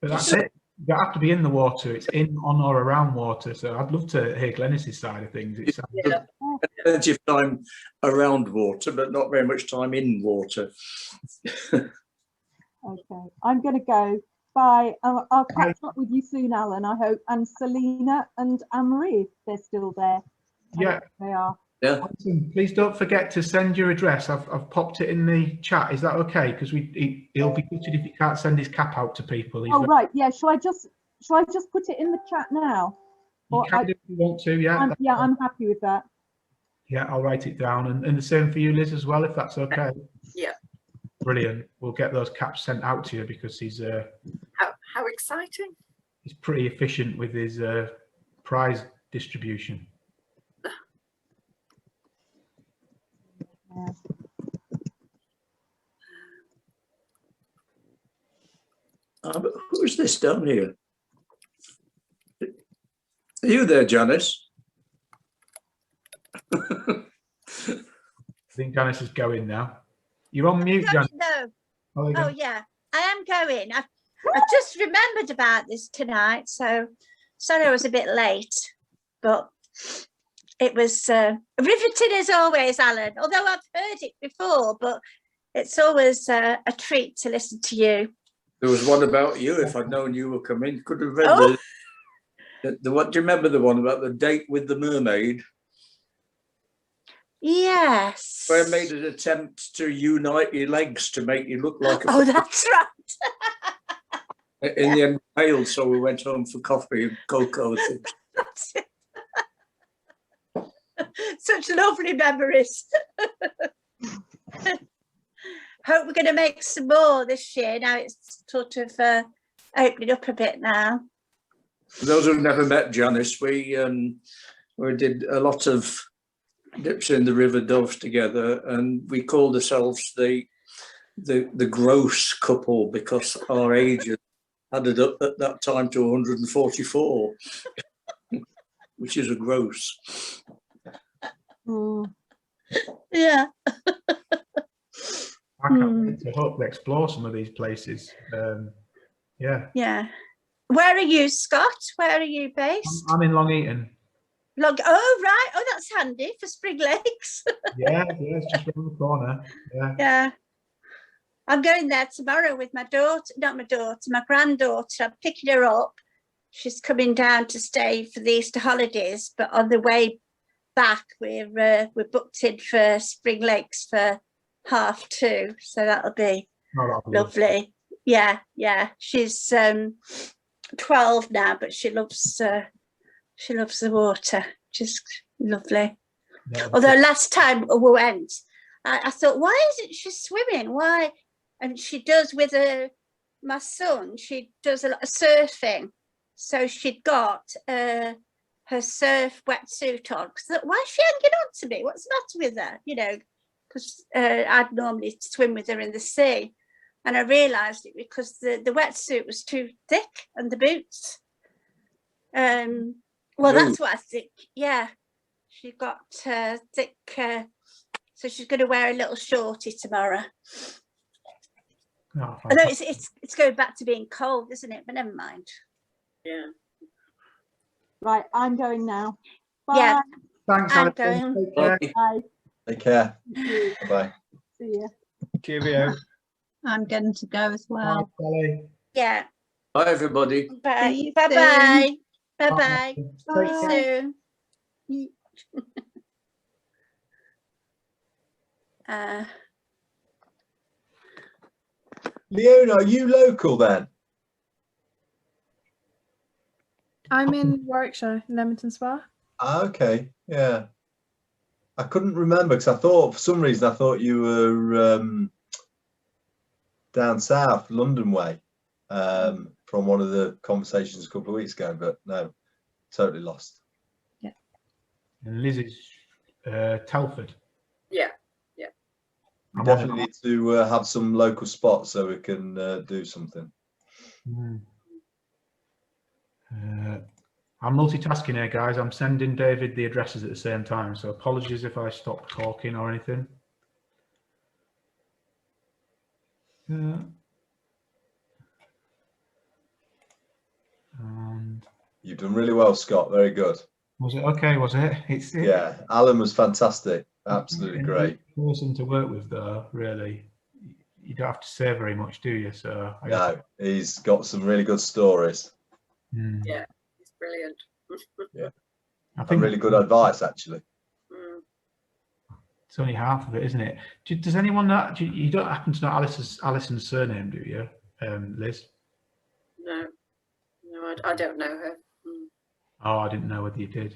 But that's it. You don't have to be in the water. It's in, on, or around water. So I'd love to hear Glenys's side of things. It sounds plenty of time around water, but not very much time in water. Okay, I'm going to go. Bye. I'll catch up with you soon, Alan, I hope. And Selena and Anne-Marie, if they're still there. Yeah, they are. Yeah. Please don't forget to send your address. I've popped it in the chat. Is that okay? Because he'll be gutted if he can't send his cap out to people. Oh right, yeah. Shall I just put it in the chat now? You can do if you want to. Yeah. I'm happy with that. Yeah, I'll write it down, and the same for you, Liz, as well, if that's okay. Yeah. Brilliant. We'll get those caps sent out to you because he's how exciting. He's pretty efficient with his prize distribution. Yeah. But who's this down here? Are you there, Janice? I think Janice is going now. You're on mute, Janice. No. Oh, yeah, I am going. I just remembered about this tonight, so sorry I was a bit late, but it was riveting as always, Alan. Although I've heard it before, but it's always a treat to listen to you. There was one about you. If I'd known you were coming, could have read the what? Do you remember the one about the date with the mermaid? Yes. Where I made an attempt to unite your legs to make you look like a... Oh, that's right. In the end, we failed, so we went home for coffee and cocoa and things. That's it. Such lovely memories. Hope we're going to make some more this year. Now it's sort of opening up a bit now. For those who've never met Janice, we did a lot of dips in the River Doves together, and we called ourselves the gross couple because our ages added up at that time to 144, which is a gross. Yeah. I can't wait to hope to explore some of these places. Yeah. Yeah. Where are you, Scott? Where are you based? I'm in Long Eaton. Oh, right. Oh, that's handy for Spring Lakes. Yeah, it's just around the corner. Yeah. Yeah. I'm going there tomorrow with my daughter, not my daughter, my granddaughter. I'm picking her up. She's coming down to stay for the Easter holidays, but on the way back, we're booked in for Spring Lakes for 2:30, so that'll be lovely. Yeah, yeah. She's 12 now, but she loves the water. Just lovely. Yeah, Although last time we went, I thought, why isn't she swimming? Why? And she does with my son. She does a lot of surfing, so she'd got her surf wetsuit on. So why is she hanging on to me? What's the matter with her? You know, because I'd normally swim with her in the sea, and I realised it because the wetsuit was too thick and the boots. Well, that's what I think. Yeah, she got thick, so she's going to wear a little shorty tomorrow. Oh, Although it's going back to being cold, isn't it? But never mind. Yeah. Right, I'm going now. Bye. Yeah. Thanks, I'm Alison. going. Take care. Bye. Take care. Thank you. Bye. See you. Cheerio. I'm going to go as Bye, well. Sally. Yeah. Bye, everybody. Bye. See you Bye. soon. Bye. Bye. Bye. Take See you care. soon. Leona, are you local then? I'm in Warwickshire, Leamington Spa. Ah, okay, yeah. I couldn't remember because I thought for some reason I thought you were down south, London way, from one of the conversations a couple of weeks ago, but no, totally lost. Yeah. And Liz is Telford. Yeah. We definitely need to have some local spots so we can do something. I'm multitasking here, guys. I'm sending David the addresses at the same time, so apologies if I stop talking or anything. And You've done really well, Scott. Very good. was it okay? Was it? Yeah, Alan was fantastic. Absolutely great. Person to work with, though. Really, you don't have to say very much, do you? So No, he's got some really good stories. Yeah, it's brilliant. Yeah, I and think really good advice, actually. it's only half of it, isn't it? Does anyone know? You don't happen to know Alison's surname, do you, Liz? No, I don't know her. Oh, I didn't know whether you did.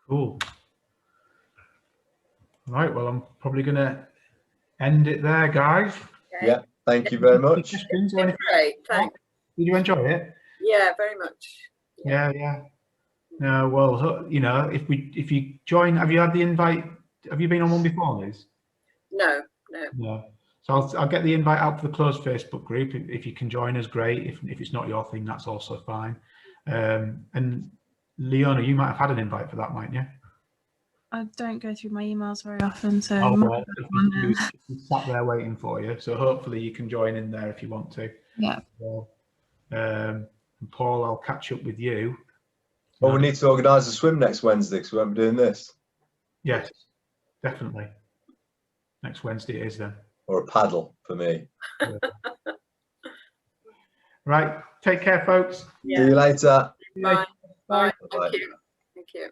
Cool. Right, well, I'm probably going to end it there, guys. Okay. Yeah, thank you very much. Questions or anything? Great, thanks. Did you enjoy it? Yeah, very much. Yeah. No, well, you know, if you join, have you had the invite? Have you been on one before, Liz? No. No. So I'll get the invite out to the closed Facebook group. If you can join us, great. If it's not your thing, that's also fine. And Leona, you might have had an invite for that, mightn't you? I don't go through my emails very often, so Oh, well, it's sat there waiting for you. So hopefully you can join in there if you want to. yeah. So, and Paul, I'll catch up with you. Well, we need to organise a swim next Wednesday because we won't be doing this. Yes, definitely. Next Wednesday it is then. Or a paddle for me. Right. Take care, folks. Yeah. See you later. Bye. Bye. Thank you.